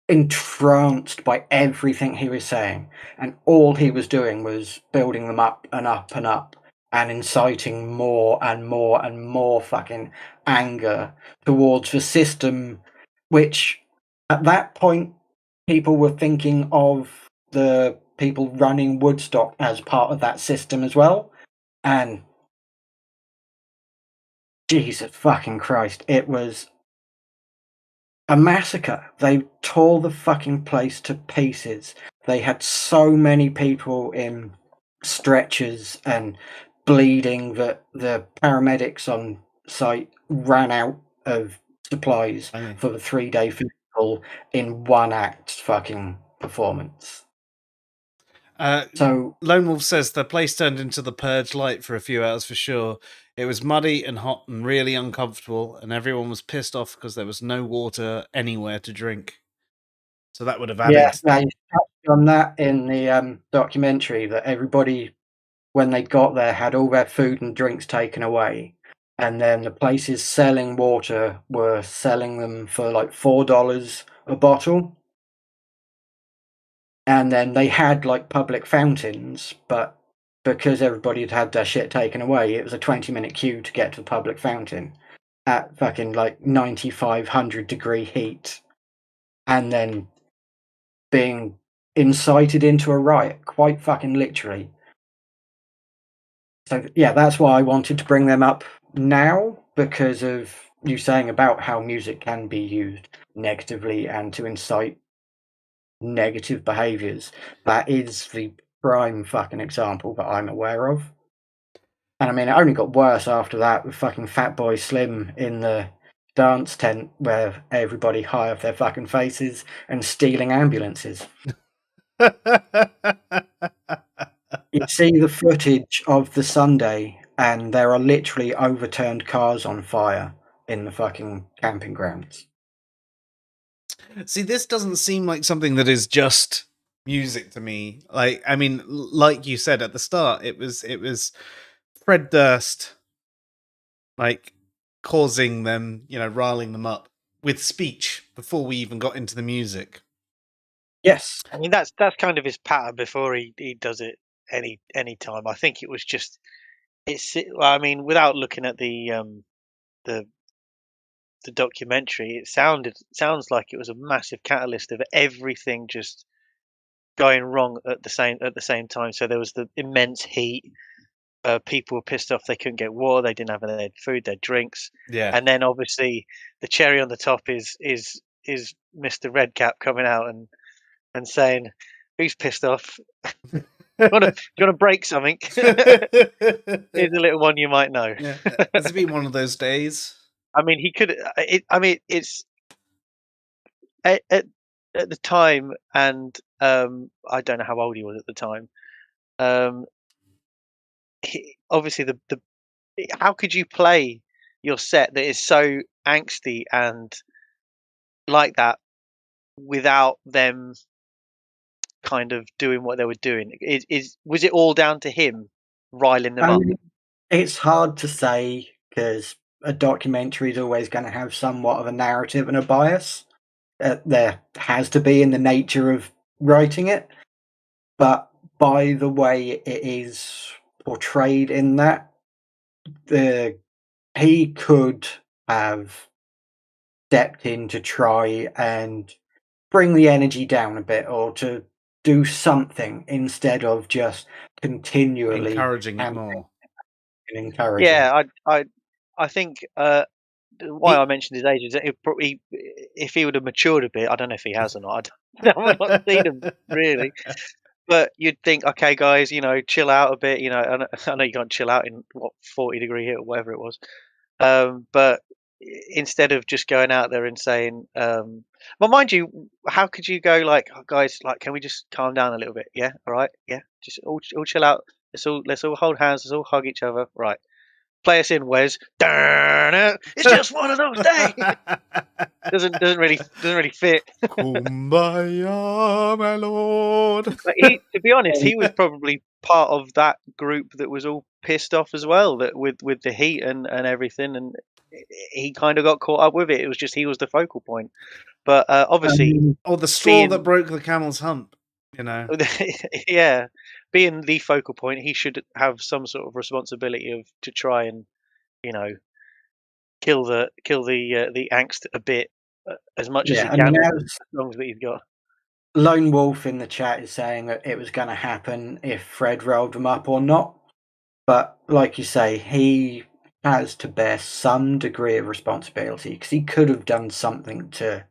entranced by everything he was saying. And all he was doing was building them up and up and up and inciting more and more and more fucking anger towards the system, which at that point people were thinking of the people running Woodstock as part of that system as well. And Jesus fucking Christ, it was a massacre. They tore the fucking place to pieces. They had so many people in stretchers and bleeding that the paramedics on site ran out of supplies for the 3-day festival in one act fucking performance. So Lone Wolf says the place turned into the Purge light for a few hours for sure. It was muddy and hot and really uncomfortable, and everyone was pissed off because there was no water anywhere to drink. So that would have added. Yeah, they touched on that in the documentary, that everybody, when they got there, had all their food and drinks taken away. And then the places selling water were selling them for like $4 a bottle. And then they had like public fountains, but because everybody had had their shit taken away, it was a 20-minute queue to get to the public fountain at fucking like 9,500 degree heat. And then being incited into a riot, quite fucking literally. So yeah, that's why I wanted to bring them up now, because of you saying about how music can be used negatively and to incite negative behaviours. That is the prime fucking example that I'm aware of. And I mean, it only got worse after that with fucking Fatboy Slim in the dance tent where everybody high off their fucking faces and stealing ambulances. You see the footage of the Sunday, and there are literally overturned cars on fire in the fucking camping grounds. See, this doesn't seem like something that is just music to me. Like, I mean, like you said at the start, it was Fred Durst, like, causing them, riling them up with speech before we even got into the music. Yes, I mean that's kind of his pattern before he does it any time. I think it was just well, I mean, without looking at the documentary, it sounds like it was a massive catalyst of everything just going wrong at the same time. So there was the immense heat. People were pissed off they couldn't get water, they didn't have their food, their drinks. Yeah. And then obviously the cherry on the top is Mr. Redcap coming out and saying, "Who's pissed off? Do you want to break something?" Here's a little one you might know. Yeah. Has it been one of those days? I mean, he could. It's at the time, and I don't know how old he was at the time. Obviously, the how could you play your set that is so angsty and like that without them kind of doing what they were doing? Was it all down to him riling them up? It's hard to say, because a documentary is always going to have somewhat of a narrative and a bias. There has to be in the nature of writing it, but by the way it is portrayed in that, he could have stepped in to try and bring the energy down a bit, or to do something instead of just continually encouraging it more. Encouraging. Yeah, I think why I mentioned his age is that if he would have matured a bit, I don't know if he has or not. I've not seen him really, But you'd think, okay, guys, chill out a bit. I know you can't chill out in 40-degree heat or whatever it was. But instead of just going out there and saying, well, mind you, how could you go like, "Oh, guys, like, can we just calm down a little bit? Yeah, all right, yeah, just all chill out. Let's all hold hands. Let's all hug each other. Right, play us in, Wes. It's just one of those days. doesn't really fit. Kumbaya, my lord. But to be honest, he was probably part of that group that was all pissed off as well, that with the heat and everything, and he kind of got caught up with it. It was just he was the focal point. But obviously, Or the straw that being broke the camel's hump, yeah, being the focal point, he should have some sort of responsibility to try and kill the angst a bit, as much as he Yeah, can with as the songs that he's got. Lone Wolf in the chat is saying that it was going to happen if Fred rolled them up or not. But like you say, he has to bear some degree of responsibility because he could have done something to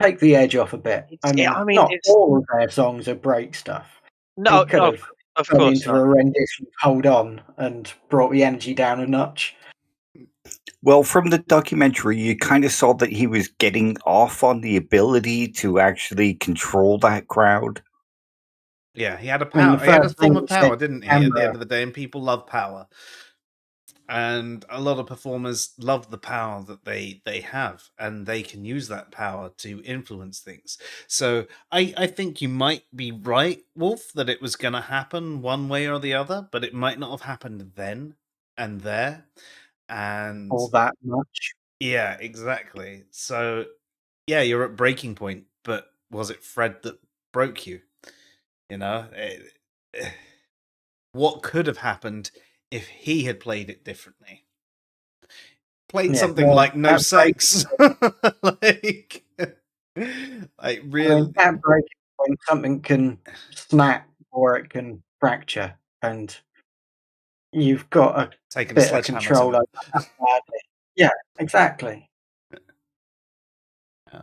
take the edge off a bit. I mean, not It's all of their songs are break stuff. no, He could no, have of gone course into not. a rendition of Hold On and brought the energy down a notch. Well, from the documentary, you kind of saw that he was getting off on the ability to actually control that crowd. Yeah, he had a I mean, power. the He had a first thing form of he said power, to didn't he? At the end camera, of the day, and people love power, and a lot of performers love the power that they have, and they can use that power to influence things. So I think you might be right, Wolf, that it was going to happen one way or the other, but it might not have happened then and there. And all that much. yeah, exactly. So yeah, you're at breaking point, but was it Fred that broke you? What could have happened if he had played it differently? Played Yeah, something well, like No at breaking Sex. like, like I mean, real at breaking point, something can snap or it can fracture, and you've got a taking a bit of sledgehammer to control it. over that badly. Yeah, exactly. Yeah.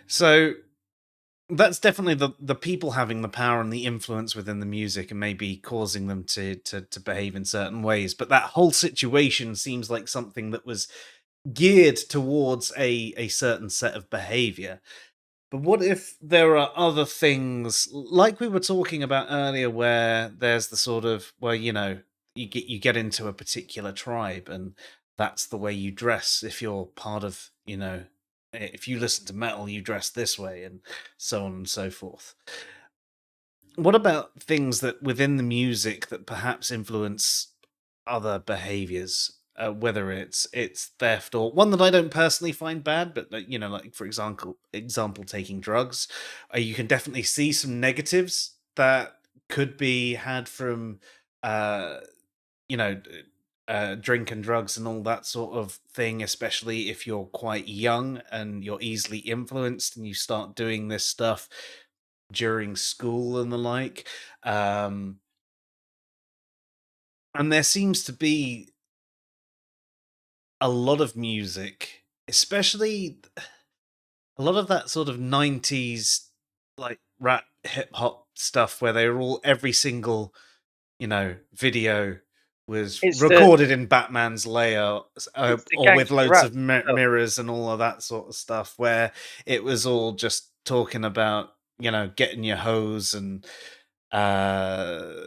So that's definitely the people having the power and the influence within the music and maybe causing them to behave in certain ways. But that whole situation seems like something that was geared towards a certain set of behavior. But what if there are other things, like we were talking about earlier, where there's the sort of, well, you get into a particular tribe, and that's the way you dress. If you're part of, if you listen to metal, you dress this way, and so on and so forth. What about things that within the music that perhaps influence other behaviors? Whether it's theft or one that I don't personally find bad, but like for example, taking drugs, you can definitely see some negatives that could be had from uh, you know d- drink and drugs and all that sort of thing, especially if you're quite young and you're easily influenced and you start doing this stuff during school and the like. Um, and there seems to be a lot of music, especially a lot of that sort of 90s like rap hip hop stuff where they were all every single, video was It's the recorded in Batman's lair, it's the or with gangster loads rap of stuff. mirrors and all of that sort of stuff where it was all just talking about, getting your hose and uh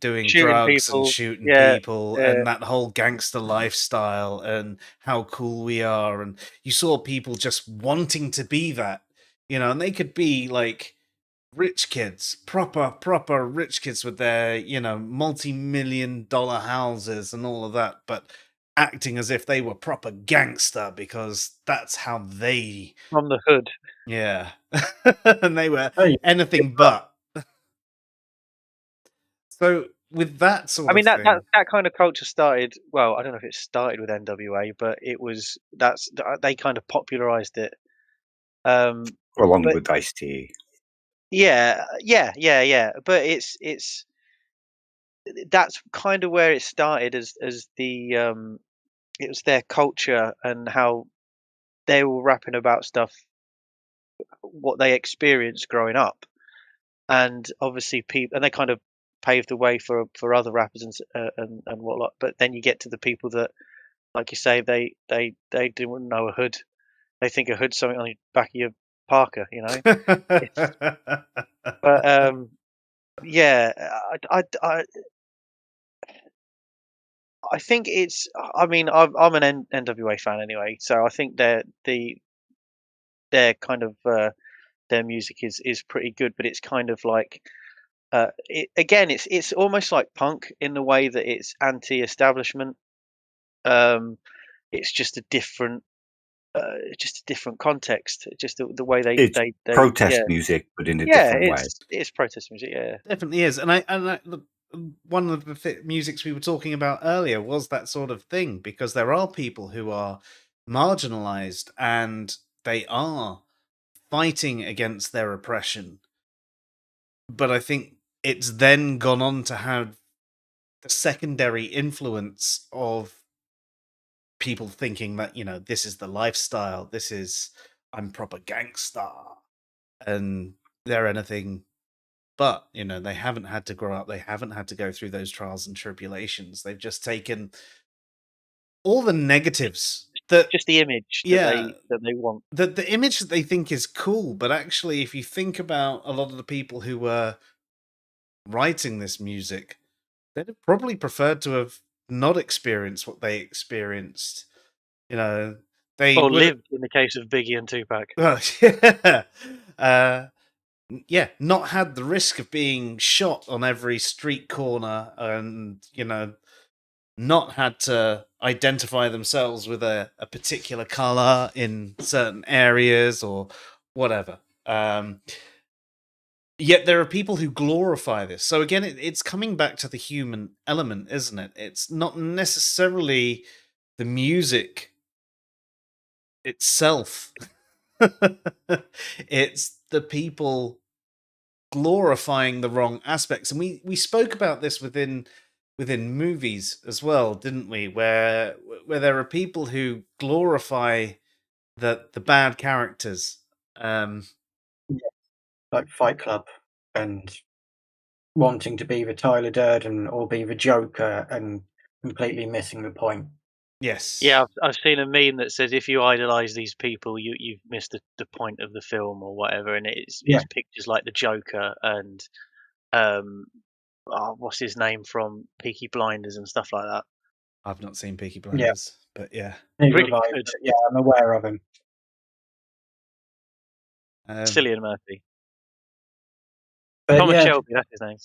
doing Shooting drugs and people. shooting Yeah, people yeah. and that whole gangster lifestyle and how cool we are. And you saw people just wanting to be that, and they could be like rich kids, proper rich kids with their, multi-million dollar houses and all of that, but acting as if they were proper gangster because that's how they, From the hood. yeah. And they were Hey, anything but. So with that I sort mean of thing, that kind of culture started. Well, I don't know if it started with NWA, but they kind of popularized it. Along But with Ice-T. yeah. But that's kind of where it started as it was their culture and how they're all rapping about stuff what they experienced growing up, and obviously people, and they kind of paved the way for other rappers and whatnot. But then you get to the people that, like you say, they didn't know a hood. They think a hood's something on the back of your parka, you know. But yeah, I think it's. I mean, I'm an NWA fan anyway, so I think their kind of their music is pretty good. But it's kind of like it's almost like punk in the way that it's anti-establishment. It's just a different context. Just the way It's they protest music, but in a yeah, different way. it's protest music. Yeah, Definitely is. And look, one of the musics we were talking about earlier was that sort of thing, because there are people who are marginalized and they are fighting against their oppression. But I think it's then gone on to have the secondary influence of people thinking that, you know, this is the lifestyle, this is, I'm proper gangster, and they're anything but. You know, they haven't had to grow up, they haven't had to go through those trials and tribulations. They've just taken all the negatives that, just the image that they want, the image that they think is cool. But actually, if you think about a lot of the people who were writing this music, they'd have probably preferred to have not experienced what they experienced. You know, they or would lived in the case of Biggie and Tupac. Yeah, not had the risk of being shot on every street corner, and, you know, not had to identify themselves with a particular color in certain areas or whatever. Yet there are people who glorify this. So again, it's coming back to the human element, isn't it? It's not necessarily the music itself. It's the people glorifying the wrong aspects. And we spoke about this within movies as well, didn't we? Where there are people who glorify the bad characters. Like Fight Club and wanting to be the Tyler Durden or be the Joker and completely missing the point. Yes. Yeah, I've seen a meme that says if you idolize these people, you've missed the point of the film or whatever, and it's pictures like the Joker and what's his name from Peaky Blinders and stuff like that. I've not seen Peaky Blinders, but yeah, really good. Yeah, I'm aware of him. Cillian Murphy. But Thomas Shelby, that's his name.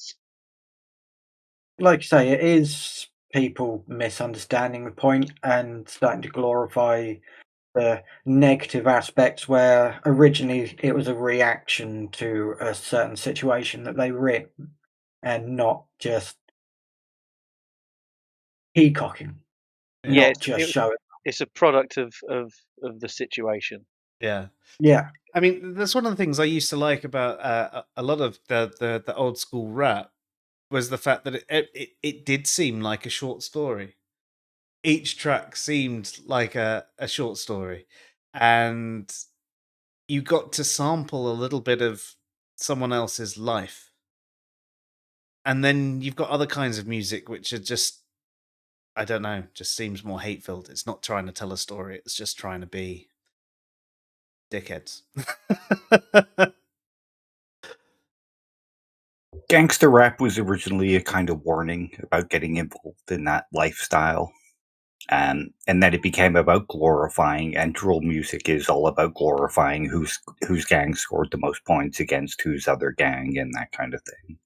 Like you say, it is people misunderstanding the point and starting to glorify the negative aspects, where originally it was a reaction to a certain situation that they were in, and not just peacocking. Yeah, just showing. It's a product of the situation. Yeah. Yeah. I mean, that's one of the things I used to like about a lot of the old school rap, was the fact that it did seem like a short story. Each track seemed like a short story, and you got to sample a little bit of someone else's life. And then you've got other kinds of music which are just, I don't know, just seems more hate-filled. It's not trying to tell a story, it's just trying to be dickheads. Gangster rap was originally a kind of warning about getting involved in that lifestyle. And then it became about glorifying, and drill music is all about glorifying whose gang scored the most points against whose other gang and that kind of thing.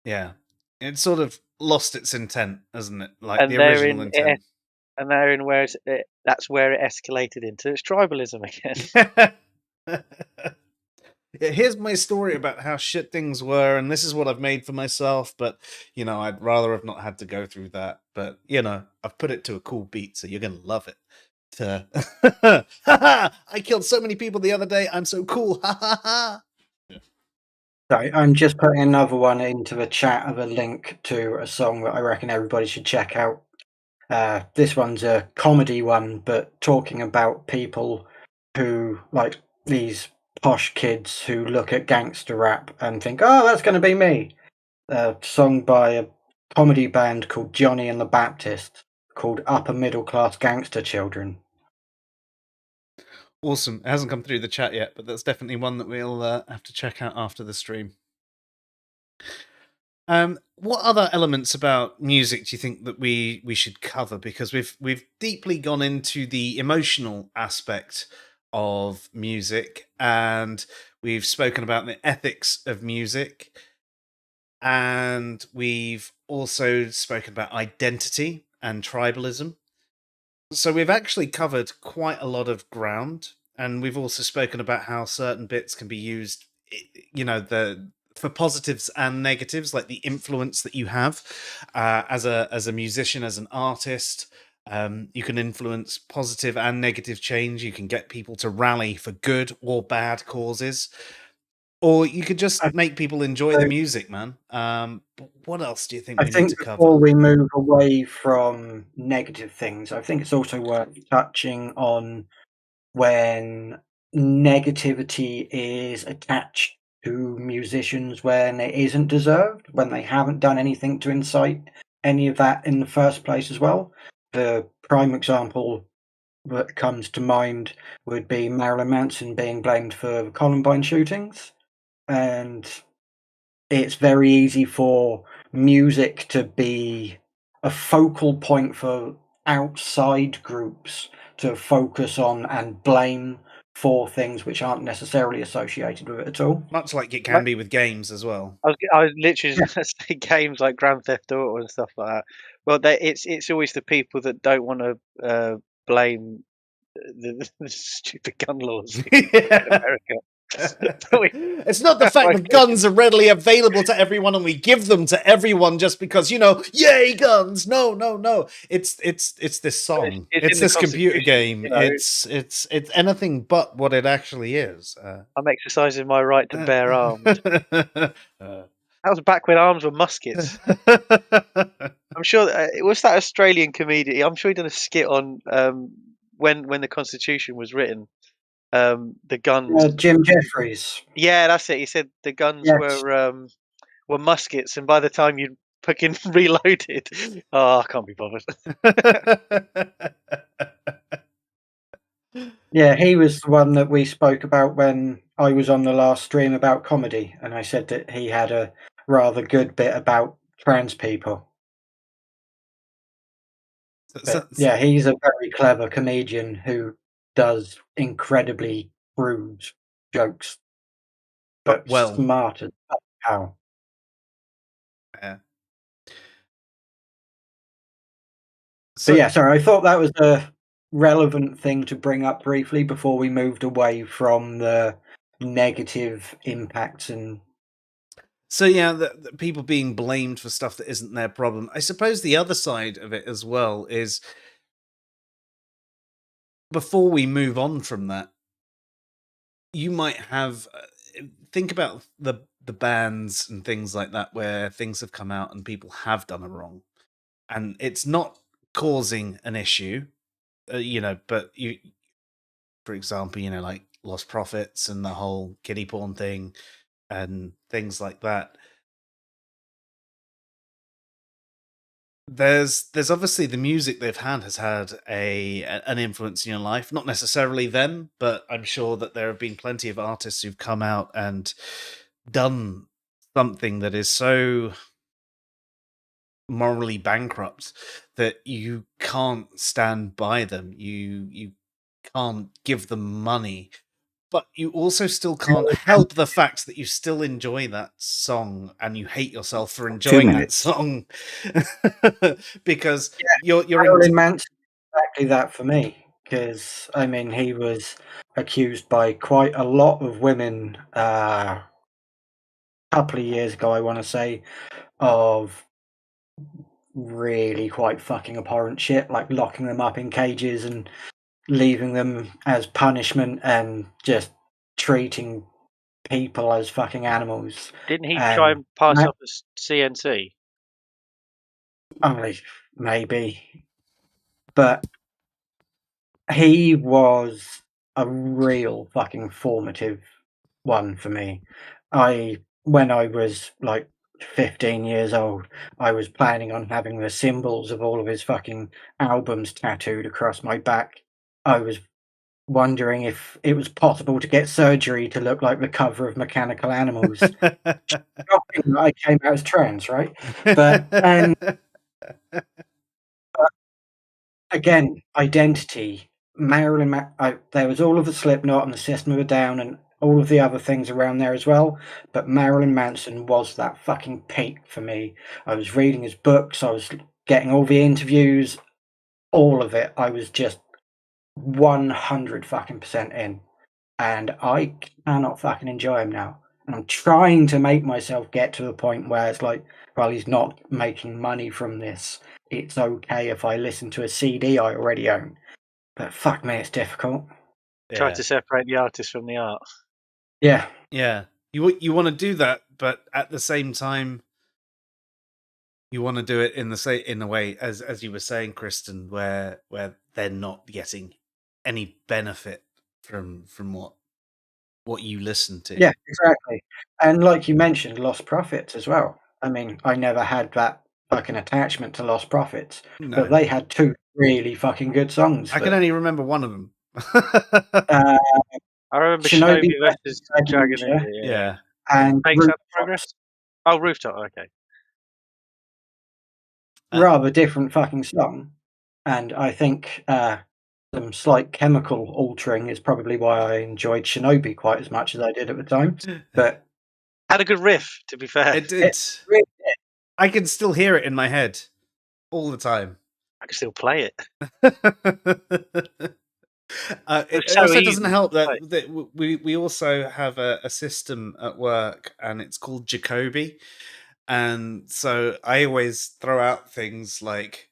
Yeah. It sort of lost its intent, hasn't it? Like the original intent. And therein where that's where it escalated into its tribalism again. Here's my story about how shit things were, and this is what I've made for myself, but, you know, I'd rather have not had to go through that. But, you know, I've put it to a cool beat, so you're going to love it. I killed so many people the other day, I'm so cool. Sorry, I'm just putting another one into the chat of a link to a song that I reckon everybody should check out. This one's a comedy one, but talking about people who, like, these posh kids who look at gangster rap and think, oh, that's going to be me. Sung by a comedy band called Johnny and the Baptist, called Upper Middle Class Gangster Children. Awesome. It hasn't come through the chat yet, but that's definitely one that we'll have to check out after the stream. What other elements about music do you think that we should cover? Because we've deeply gone into the emotional aspect of music, and we've spoken about the ethics of music, and we've also spoken about identity and tribalism. So we've actually covered quite a lot of ground, and we've also spoken about how certain bits can be used, for positives and negatives, like the influence that you have as a musician, as an artist. You can influence positive and negative change. You can get people to rally for good or bad causes, or you could just make people enjoy the music, man. What else do you think I we need think to before cover? we move away from negative things, I think it's also worth touching on when negativity is attached to musicians when it isn't deserved, when they haven't done anything to incite any of that in the first place as well. The prime example that comes to mind would be Marilyn Manson being blamed for Columbine shootings. And it's very easy for music to be a focal point for outside groups to focus on and blame for things which aren't necessarily associated with it at all. Much like it can be with games as well. I was literally going to say games like Grand Theft Auto and stuff like that. Well, it's always the people that don't want to blame the stupid gun laws in America. It's not the fact that guns are readily available to everyone and we give them to everyone just because, yay guns. No. It's this song. It's this computer game. It's anything but what it actually is. I'm exercising my right to bear arms. That was back when arms were muskets. I'm sure it was that Australian comedian. I'm sure he did a skit on when the Constitution was written. The guns. Jim Jeffries. Yeah, that's it. He said the guns were muskets, and by the time you fucking reloaded, I can't be bothered. Yeah, he was the one that we spoke about when I was on the last stream about comedy, and I said that he had a rather good bit about trans people. Yeah, he's a very clever comedian who does incredibly crude jokes, but smart as how. Yeah. So yeah, sorry, I thought that was a relevant thing to bring up briefly before we moved away from the negative impacts and. So yeah, the people being blamed for stuff that isn't their problem. I suppose the other side of it as well is, before we move on from that, you might have think about the bands and things like that where things have come out and people have done it wrong, and it's not causing an issue, but you, for example, like Lost Prophets and the whole kiddie porn thing and things like that. There's obviously the music they've had has had an influence in your life. Not necessarily them, but I'm sure that there have been plenty of artists who've come out and done something that is so morally bankrupt that you can't stand by them. You can't give them money, but you also still can't help the fact that you still enjoy that song and you hate yourself for enjoying that song. Because you're Marilyn Manson, exactly that for me. Because I mean, he was accused by quite a lot of women a couple of years ago, I want to say, of really quite fucking abhorrent shit, like locking them up in cages and leaving them as punishment and just treating people as fucking animals. Didn't he try and pass up a CNC? Maybe. But he was a real fucking formative one for me. When I was like 15 years old, I was planning on having the symbols of all of his fucking albums tattooed across my back. I was wondering if it was possible to get surgery to look like the cover of Mechanical Animals. Shocking that I came out as trans, right? But again, identity. There was all of the Slipknot and the System of a Down and all of the other things around there as well. But Marilyn Manson was that fucking peak for me. I was reading his books. I was getting all the interviews, all of it. I was just 100 fucking percent in, and I cannot fucking enjoy him now. And I'm trying to make myself get to the point where it's like, well, he's not making money from this. It's okay if I listen to a CD I already own. But fuck me, it's difficult. Try to separate the artist from the art. Yeah. Yeah. You want to do that, but at the same time, you want to do it in a way, as you were saying, Kristen, where they're not getting any benefit from what you listen to. Yeah, exactly. And like you mentioned, Lost Prophets as well. I mean, I never had that fucking attachment to Lost Prophets, but they had two really fucking good songs. I can only remember one of them. I remember Shinobi versus Dragon Ninja. Yeah. And Makes Up Progress. Oh, Rooftop. Okay. Rather different fucking song, and I think some slight chemical altering is probably why I enjoyed Shinobi quite as much as I did at the time. But had a good riff, to be fair. It did. I can still hear it in my head all the time. I can still play it. It also doesn't help that we also have a system at work, and it's called Jacobi. And so I always throw out things like,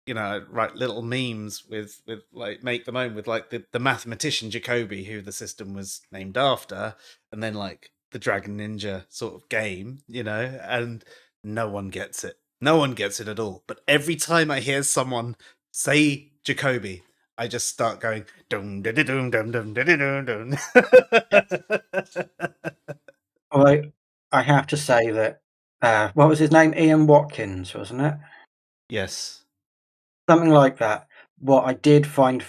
write little memes with like make them own with like the mathematician Jacobi, who the system was named after, and then like the Dragon Ninja sort of game, and no one gets it. No one gets it at all. But every time I hear someone say Jacobi, I just start going dum dum dum dum dum dum dum. Well, I have to say that what was his name? Ian Watkins, wasn't it? Yes. Something like that. What I did find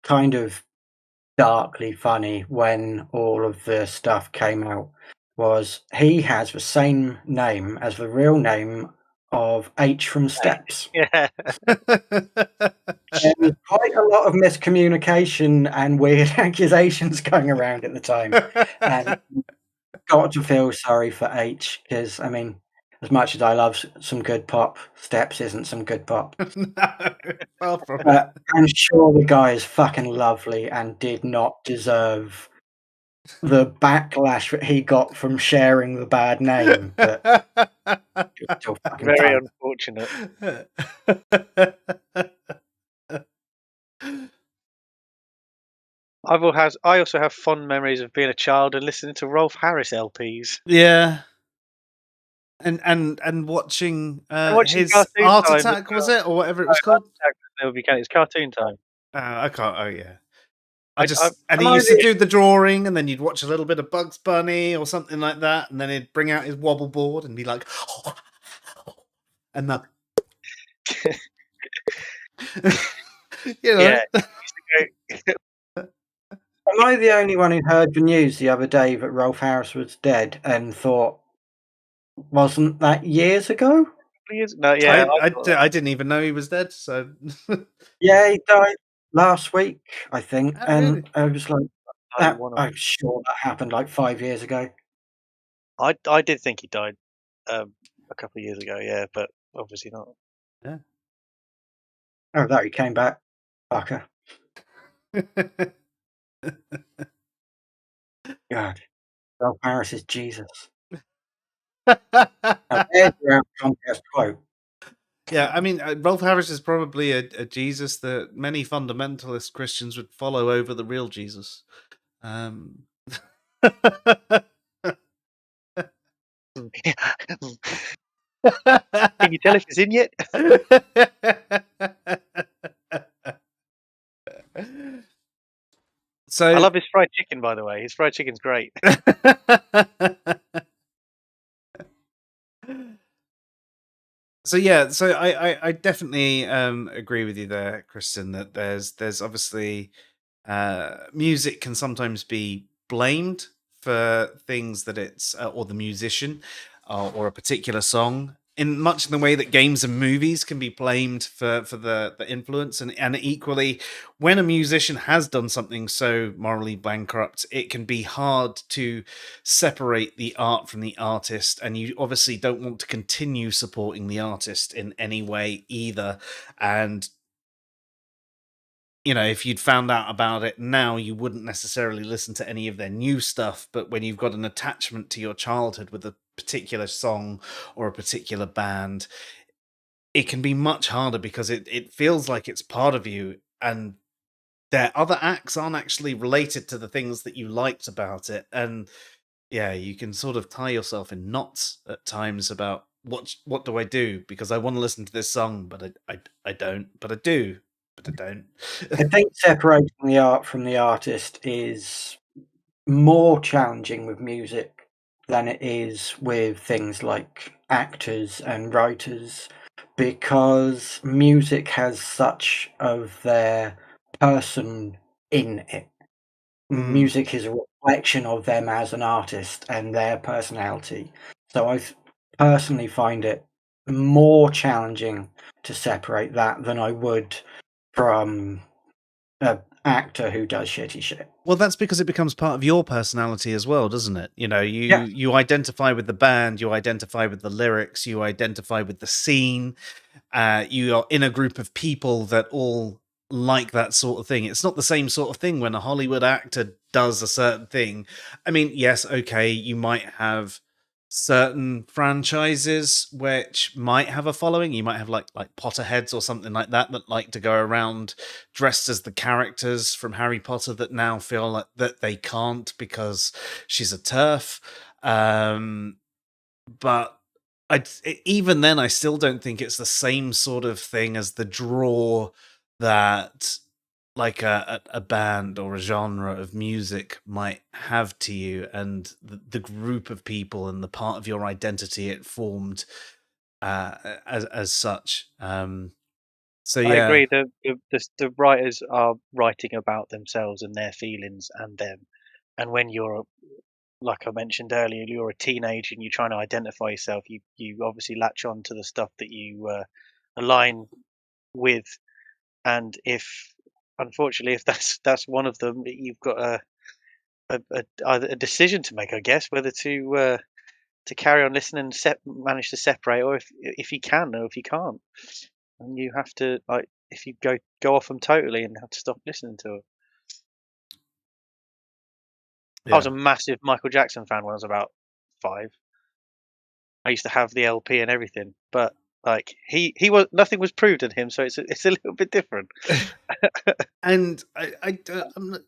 kind of darkly funny when all of the stuff came out was he has the same name as the real name of H from Steps. Yeah. There was quite a lot of miscommunication and weird accusations going around at the time. And got to feel sorry for H, because, I mean, as much as I love some good pop, Steps isn't some good pop. No, far from But I'm sure the guy is fucking lovely and did not deserve the backlash that he got from sharing the bad name. But still fucking very fun. unfortunate. I also have fond memories of being a child and listening to Rolf Harris LPs. Yeah. And watching his Art Attack, was it, or whatever it was called? It's Cartoon Time. I can't. Oh yeah. And he used to do the drawing, and then you'd watch a little bit of Bugs Bunny or something like that, and then he'd bring out his wobble board and be like, and that, Yeah. Am I the only one who heard the news the other day that Rolf Harris was dead and thought, wasn't that years ago? No, yeah. I didn't even know he was dead. So yeah, he died last week, I think, and really? I was like, I'm sure that happened like 5 years ago. I did think he died a couple of years ago, yeah, but obviously not. Yeah. Oh, that he came back, fucker. God, Rolf Harris is Jesus. Now, there's your contest quote. Yeah, I mean, Rolf Harris is probably a Jesus that many fundamentalist Christians would follow over the real Jesus. Can you tell if he's in yet? So I love his fried chicken, by the way. His fried chicken's great. So yeah, so I definitely agree with you there, Kristen, that there's obviously music can sometimes be blamed for things that it's or the musician or a particular song in much in the way that games and movies can be blamed for the influence, and equally when a musician has done something so morally bankrupt, it can be hard to separate the art from the artist, and you obviously don't want to continue supporting the artist in any way either. And if you'd found out about it now, you wouldn't necessarily listen to any of their new stuff. But when you've got an attachment to your childhood with a particular song or a particular band, it can be much harder because it feels like it's part of you. And their other acts aren't actually related to the things that you liked about it. And yeah, you can sort of tie yourself in knots at times about what do I do, because I want to listen to this song, but I don't, but I do, but I don't. I think separating the art from the artist is more challenging with music than it is with things like actors and writers, because music has such of their person in it. Music is a reflection of them as an artist and their personality. So I personally find it more challenging to separate that than I would from an actor who does shitty shit. Well, that's because it becomes part of your personality as well, doesn't it? Yeah. You identify with the band, you identify with the lyrics, you identify with the scene. You are in a group of people that all like that sort of thing. It's not the same sort of thing when a Hollywood actor does a certain thing. I mean, yes, okay, you might have certain franchises which might have a following. You might have like Potterheads or something like that like to go around dressed as the characters from Harry Potter that now feel like that they can't because she's a TERF. But even then, I still don't think it's the same sort of thing as the draw that like a band or a genre of music might have to you, and the group of people and the part of your identity it formed as such. So I yeah. agree. The writers are writing about themselves and their feelings and them. And when you're, like I mentioned earlier, you're a teenager and you're trying to identify yourself, you obviously latch on to the stuff that you align with. And if, unfortunately, if that's one of them, you've got either a decision to make, I guess, whether to carry on listening and manage to separate, or if you can or if you can't, and you have to, like, if you go off them totally and have to stop listening to it. I was a massive Michael Jackson fan when I was about 5. I used to have the LP and everything, but like he was, nothing was proved in him, so it's a little bit different. And I'm not,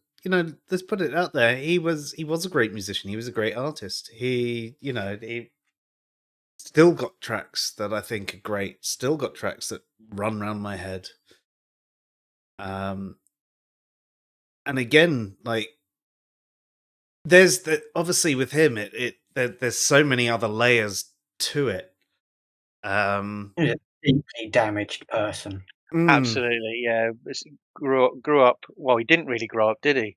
let's put it out there. He was a great musician. He was a great artist. He still got tracks that I think are great. Still got tracks that run round my head. And again, like there's obviously with him, there's so many other layers to it. He's a deeply damaged person. Absolutely, yeah. Grew up. Well, he didn't really grow up, did he?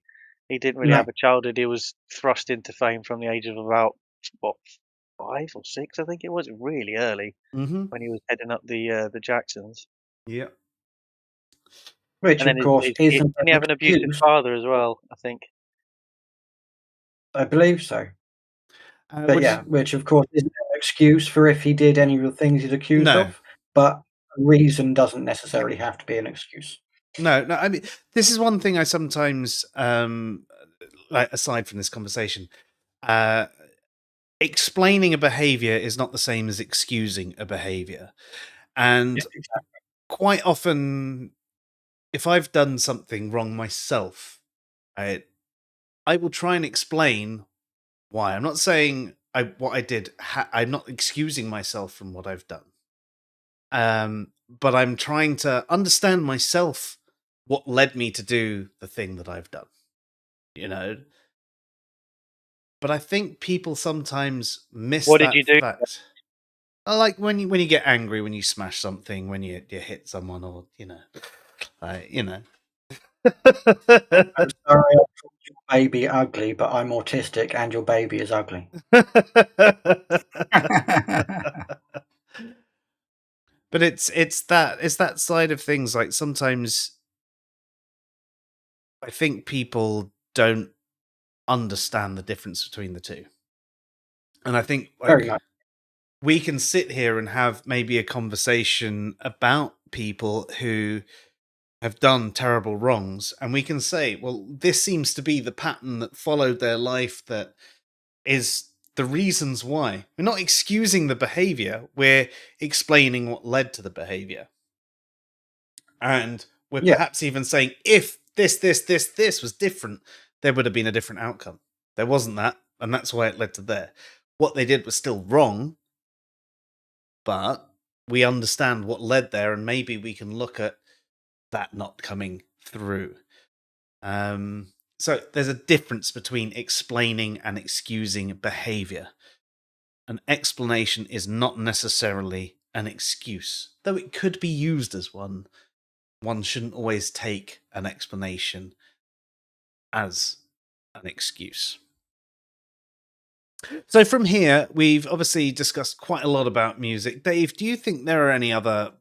He didn't really No. have a childhood. He was thrust into fame from the age of about what 5 or 6, I think it was, really early when he was heading up the Jacksons. Yeah. Which, And then of course, didn't isn't he an have an abusive excuse. father as well, I think? I believe so. But Which, yeah, which of course isn't an excuse for if he did any of the things he's accused No. of. But a reason doesn't necessarily have to be an excuse. No. I mean, this is one thing I sometimes, like aside from this conversation, explaining a behavior is not the same as excusing a behavior. And Yeah, exactly. quite often, if I've done something wrong myself, I will try and explain why. I'm not saying what I did. I'm not excusing myself from what I've done. But I'm trying to understand myself what led me to do the thing that I've done. you know. But I think people sometimes miss What did that you do? fact. I like when you get angry, when you smash something, when you hit someone, or like I'm sorry, I called your baby ugly, but I'm autistic, and your baby is ugly. But it's that side of things. Like sometimes I think people don't understand the difference between the two, and I think Very like much. we can sit here and have maybe a conversation about people who have done terrible wrongs, and we can say, well, this seems to be the pattern that followed their life, that is the reasons why. We're not excusing the behavior, we're explaining what led to the behavior. And we're Yeah. perhaps even saying, if this was different, there would have been a different outcome. There wasn't that, and that's why it led to there. What they did was still wrong, but we understand what led there, and maybe we can look at that not coming through. So there's a difference between explaining and excusing behavior. An explanation is not necessarily an excuse, though it could be used as one. One shouldn't always take an explanation as an excuse. So from here, we've obviously discussed quite a lot about music. Dave, do you think there are any other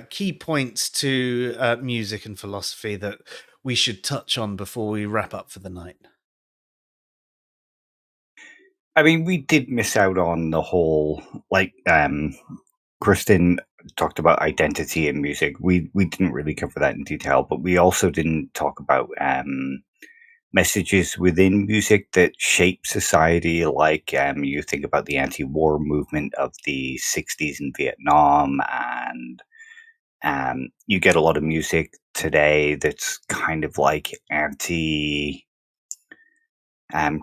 key points to music and philosophy that we should touch on before we wrap up for the night? I mean, we did miss out on the whole, like, Kristen talked about identity in music. We didn't really cover that in detail, but we also didn't talk about messages within music that shape society. Like you think about the anti-war movement of the 60s in Vietnam, and you get a lot of music today that's kind of like anti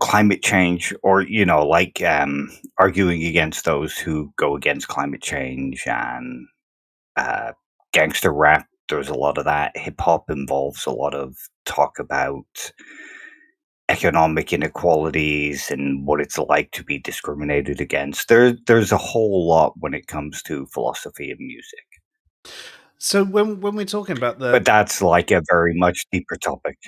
climate change, or like arguing against those who go against climate change, and uh, gangster rap. There's a lot of that. Hip hop involves a lot of talk about economic inequalities and what it's like to be discriminated against. There's a whole lot when it comes to philosophy and music. So when we're talking about But that's like a very much deeper topic.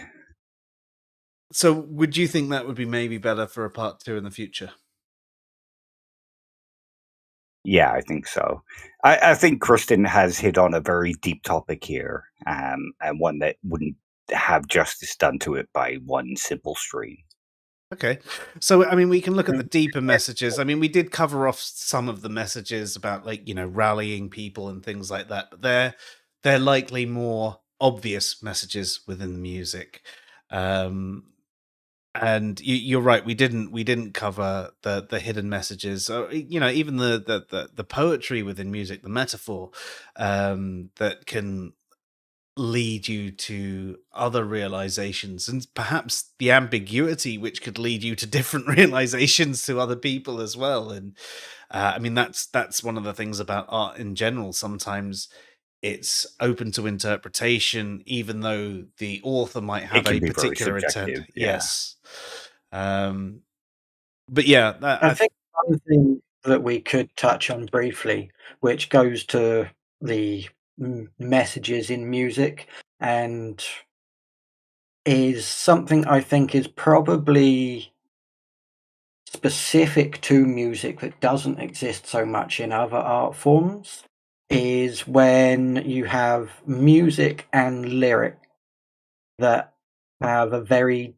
So would you think that would be maybe better for a part 2 in the future? Yeah, I think so. I think Kristen has hit on a very deep topic here, and one that wouldn't have justice done to it by one simple stream. Okay. So, I mean, we can look at the deeper messages. I mean, we did cover off some of the messages about, like, rallying people and things like that, but they're likely more obvious messages within the music. And you're right, we didn't cover the hidden messages, or even the poetry within music, the metaphor that can lead you to other realizations, and perhaps the ambiguity which could lead you to different realizations to other people as well. And I mean, that's one of the things about art in general. Sometimes it's open to interpretation, even though the author might It have can a be very particular intent. subjective. Yeah. Yes. But yeah, I think one thing that we could touch on briefly, which goes to the messages in music, and is something I think is probably specific to music that doesn't exist so much in other art forms, is when you have music and lyric that have a very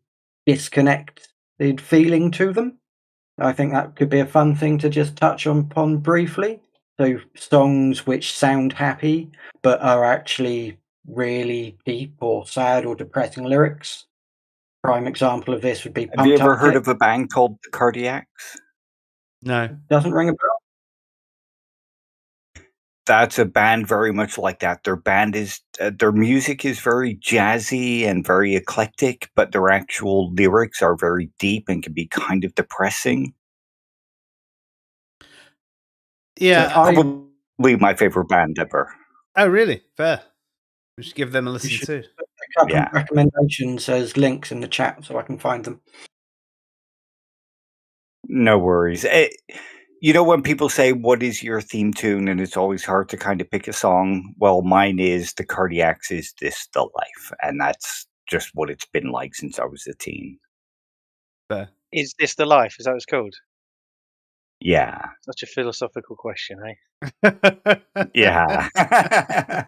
disconnected feeling to them. I think that could be a fun thing to just touch upon briefly. So songs which sound happy but are actually really deep or sad or depressing lyrics. Prime example of this would be Have you Pumped ever Up heard Kid. of a band called the Cardiacs? no. Doesn't ring a bell. That's a band very much like that. Their music is very jazzy and very eclectic, but their actual lyrics are very deep and can be kind of depressing. Yeah. Probably my favorite band ever. Oh, really? Fair. We should give them a You listen should too. couple of recommendations as links in the chat so I can find them. No worries. When people say, what is your theme tune? And it's always hard to kind of pick a song. Well, mine is the Cardiacs' Is This the Life? And that's just what it's been like since I was a teen. Is this the life? Is that what it's called? Yeah. Such a philosophical question, eh? Yeah.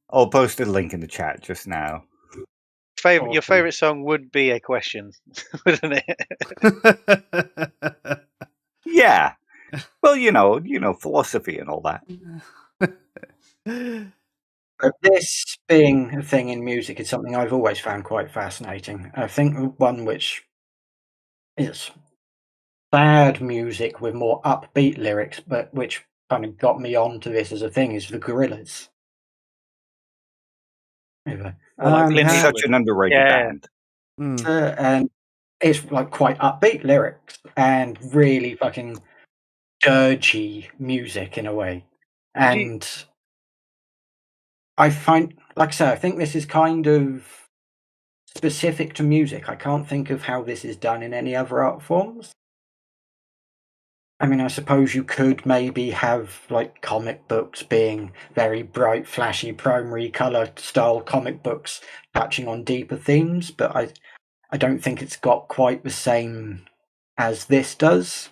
I'll post a link in the chat just now. Your favorite song would be a question, wouldn't it? Yeah. Well, philosophy and all that. This being a thing in music is something I've always found quite fascinating. I think one which is sad music with more upbeat lyrics, but which kind of got me onto this as a thing, is the Gorillas. Anyway, such an underrated band. And it's like quite upbeat lyrics and really fucking dirgy music in a way. And I find, like I say, I think this is kind of specific to music. I can't think of how this is done in any other art forms. I mean, I suppose you could maybe have like comic books being very bright, flashy, primary color style comic books touching on deeper themes, but I don't think it's got quite the same as this does.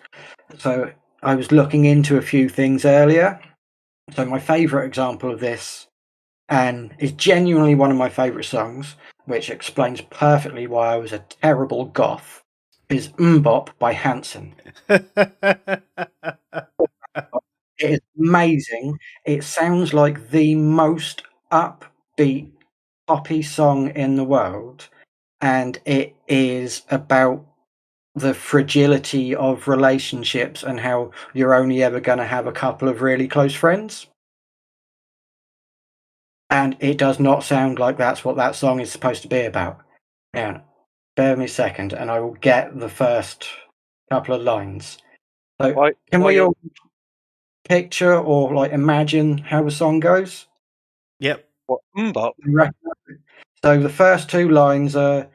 So I was looking into a few things earlier. So my favourite example of this, and is genuinely one of my favourite songs, which explains perfectly why I was a terrible goth, is Mbop by Hanson. It is amazing. It sounds like the most upbeat poppy song in the world, and it is about the fragility of relationships and how you're only ever going to have a couple of really close friends. And it does not sound like that's what that song is supposed to be about. Now, bear with me a second, and I will get the first couple of lines. So, can we all picture or like imagine how the song goes? Yep. What? Mbop? So the first two lines are,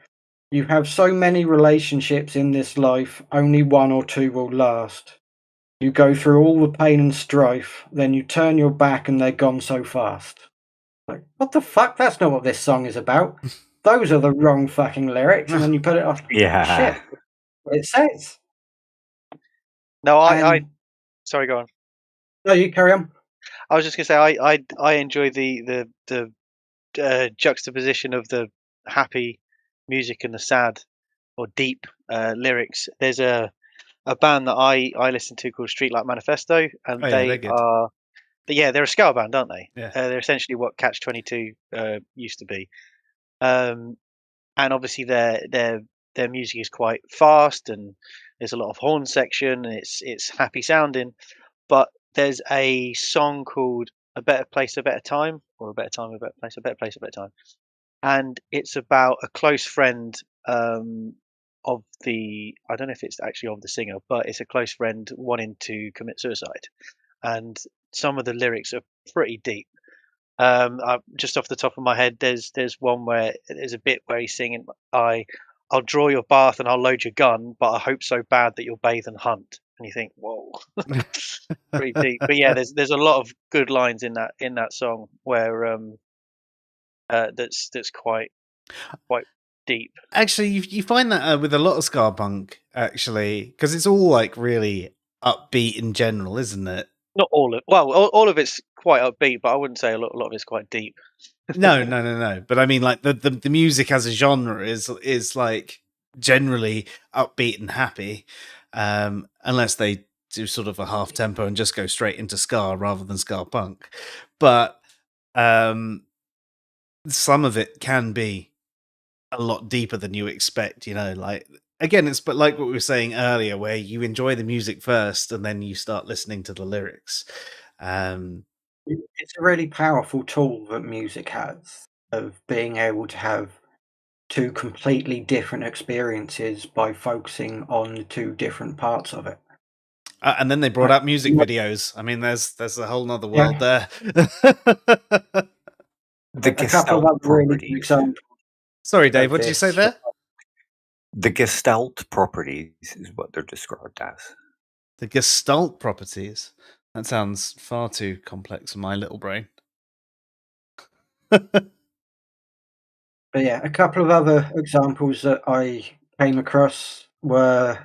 you have so many relationships in this life, only one or two will last. You go through all the pain and strife, then you turn your back and they're gone so fast. Like, what the fuck? That's not what this song is about. Those are the wrong fucking lyrics, and then you put it off. Yeah. Shit. What it says. No, sorry, go on. No, you carry on. I was just gonna say I enjoy the juxtaposition of the happy music and the sad or deep lyrics. There's a band that I listen to called Streetlight Manifesto, and they're a ska band, aren't they? Yeah. They're essentially what Catch 22 used to be, and obviously their music is quite fast, and there's a lot of horn section, and it's happy sounding. But there's a song called "A Better Place, A Better Time," or "A Better Time, A Better Place, A Better Place, A Better Time," and it's about a close friend of the, I don't know if it's actually of the singer, but it's a close friend wanting to commit suicide, and some of the lyrics are pretty deep. Just off the top of my head, there's one where there's a bit where he's singing, I'll draw your bath and I'll load your gun, but I hope so bad that you'll bathe and hunt. And you think, whoa, pretty deep. But yeah, there's a lot of good lines in that song where that's quite deep. Actually, you find that with a lot of ska punk, actually, because it's all like really upbeat in general, isn't it? Not all of all of it's quite upbeat, but I wouldn't say a lot of it's quite deep. No. But I mean, like the music as a genre is like generally upbeat and happy, unless they do sort of a half tempo and just go straight into ska rather than ska punk. But some of it can be a lot deeper than you expect, like, again, it's but like what we were saying earlier, where you enjoy the music first and then you start listening to the lyrics. It's a really powerful tool that music has, of being able to have two completely different experiences by focusing on the two different parts of it. And then they brought out music videos. I mean, there's a whole nother world there. The a couple of Gestalt other really good properties. examples. Sorry, Dave, what did you say there? The Gestalt properties is what they're described as. The Gestalt properties? That sounds far too complex for my little brain. But yeah, a couple of other examples that I came across were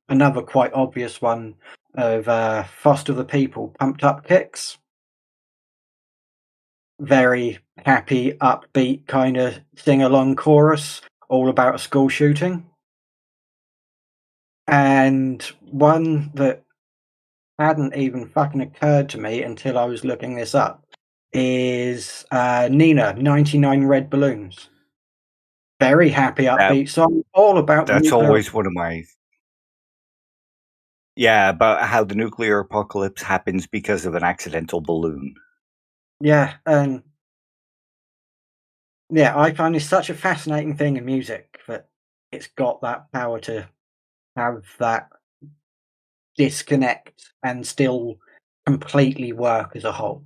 another quite obvious one of Foster the People, Pumped Up Kicks. Very happy, upbeat kind of sing-along chorus, all about a school shooting. And one that hadn't even fucking occurred to me until I was looking this up is Nina, 99 Red Balloons. Very happy, upbeat song, all about That's always one of my... Yeah, about how the nuclear apocalypse happens because of an accidental balloon. Yeah, and yeah, I find this such a fascinating thing in music that it's got that power to have that disconnect and still completely work as a whole.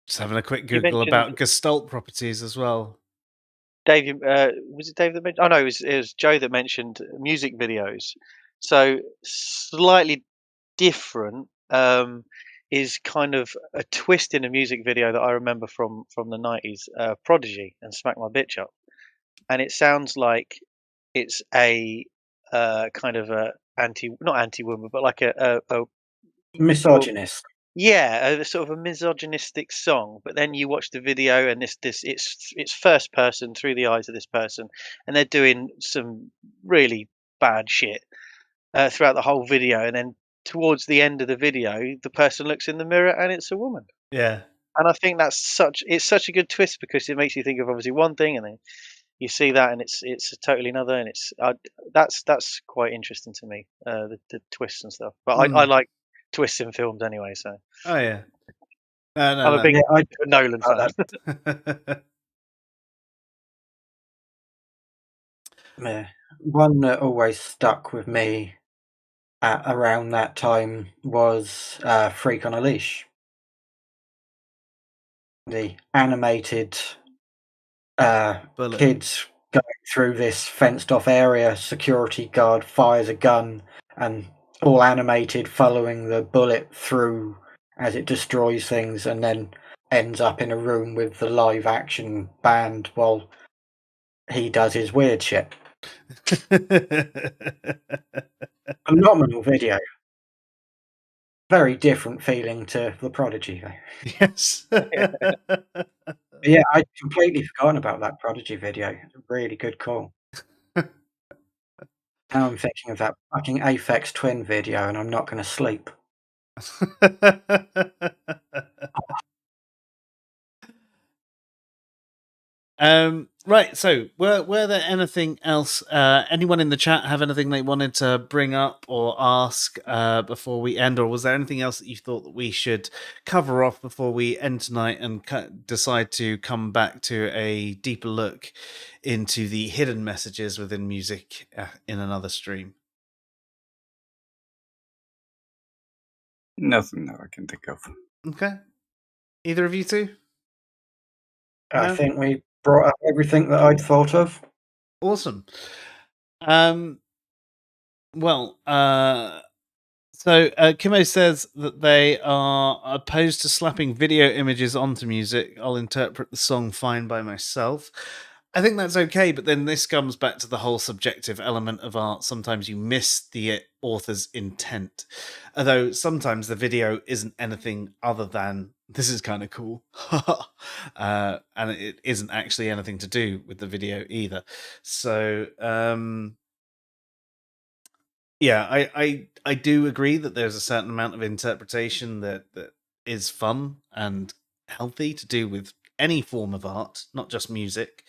Just having a quick Google about Gestalt properties as well. Dave, was it Dave that mentioned? Oh no, it was Joe that mentioned music videos. So slightly different is kind of a twist in a music video that I remember from the 90s, Prodigy and Smack My Bitch Up, and it sounds like it's a kind of a not anti-woman, but like a misogynist. Yeah, a sort of a misogynistic song, but then you watch the video and it's first person through the eyes of this person, and they're doing some really bad shit throughout the whole video, and then towards the end of the video, the person looks in the mirror and it's a woman. Yeah, and I think it's such a good twist because it makes you think of obviously one thing, and then you see that and it's totally another, and it's that's quite interesting to me, the twists and stuff. But I like twists in films anyway, so. Oh yeah. No, I'm a big Nolan fan. Yeah. One that always stuck with me at around that time was Freak on a Leash. The animated kids going through this fenced off area, security guard fires a gun, and all animated following the bullet through as it destroys things, and then ends up in a room with the live action band while he does his weird shit. Phenomenal video. Very different feeling to The Prodigy, though. Yes. Yeah, I'd completely forgotten about that Prodigy video. It's a really good call. Now I'm thinking of that fucking Aphex Twin video, and I'm not going to sleep. Right, so were there anything else? Anyone in the chat have anything they wanted to bring up or ask before we end, or was there anything else that you thought that we should cover off before we end tonight and decide to come back to a deeper look into the hidden messages within music in another stream? Nothing that I can think of. Okay. Either of you two? I think we brought up everything that I'd thought of. Awesome. Well, so Kimo says that they are opposed to slapping video images onto music. I'll interpret the song fine by myself. I think that's okay, but then this comes back to the whole subjective element of art. Sometimes you miss the author's intent, although sometimes the video isn't anything other than this is kind of cool, and it isn't actually anything to do with the video either. So yeah, I do agree that there's a certain amount of interpretation that is fun and healthy to do with any form of art, not just music.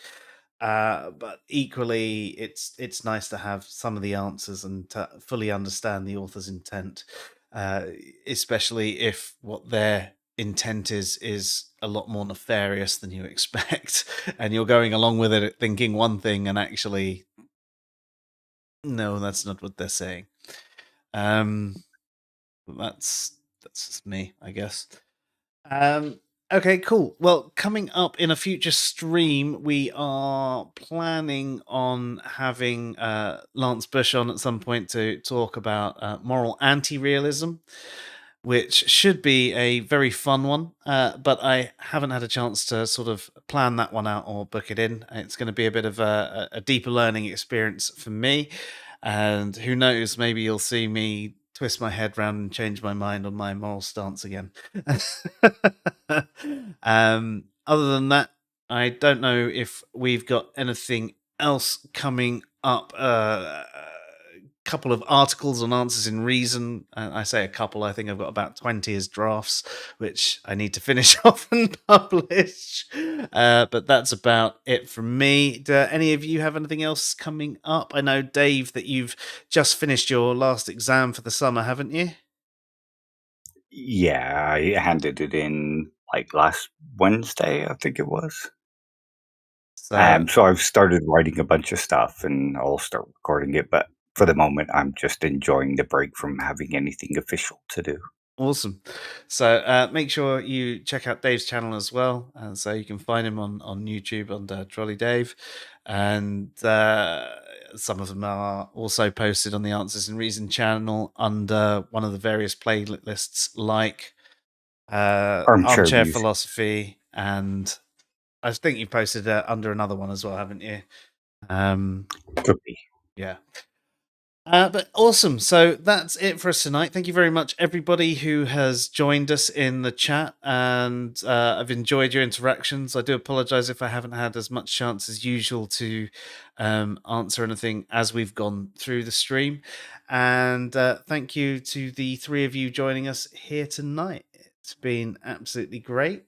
But equally, it's nice to have some of the answers and to fully understand the author's intent, especially if what their intent is a lot more nefarious than you expect, and you're going along with it thinking one thing, and actually, no, that's not what they're saying. That's that's just me, I guess. Okay, cool. Well, coming up in a future stream, we are planning on having Lance Bush on at some point to talk about moral anti-realism, which should be a very fun one. But I haven't had a chance to sort of plan that one out or book it in. It's going to be a bit of a deeper learning experience for me. And who knows, maybe you'll see me twist my head round and change my mind on my moral stance again. Other than that, I don't know if we've got anything else coming up. Couple of articles on Answers in Reason. I say a couple, I think I've got about 20 as drafts, which I need to finish off and publish. But that's about it from me. Do any of you have anything else coming up? I know, Dave, that you've just finished your last exam for the summer, haven't you? Yeah, I handed it in like last Wednesday, I think it was. So I've started writing a bunch of stuff and I'll start recording it, but for the moment, I'm just enjoying the break from having anything official to do. Awesome. So make sure you check out Dave's channel as well. And so you can find him on YouTube under Trolley Dave. And some of them are also posted on the Answers in Reason channel under one of the various playlists like Armchair Philosophy. And I think you've posted under another one as well, haven't you? Could be. Yeah. But awesome. So that's it for us tonight. Thank you very much, everybody who has joined us in the chat. And I've enjoyed your interactions. I do apologize if I haven't had as much chance as usual to answer anything as we've gone through the stream. And thank you to the three of you joining us here tonight. It's been absolutely great.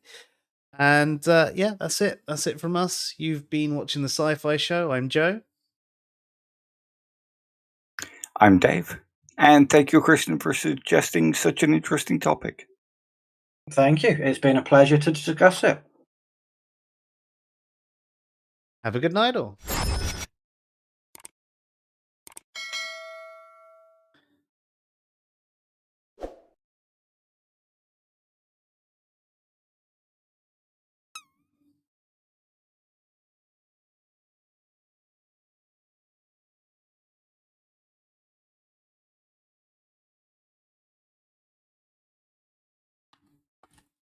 And yeah, that's it. That's it from us. You've been watching the Sci-Fi Show. I'm Joe. I'm Dave. And thank you, Christian, for suggesting such an interesting topic. Thank you. It's been a pleasure to discuss it. Have a good night, all.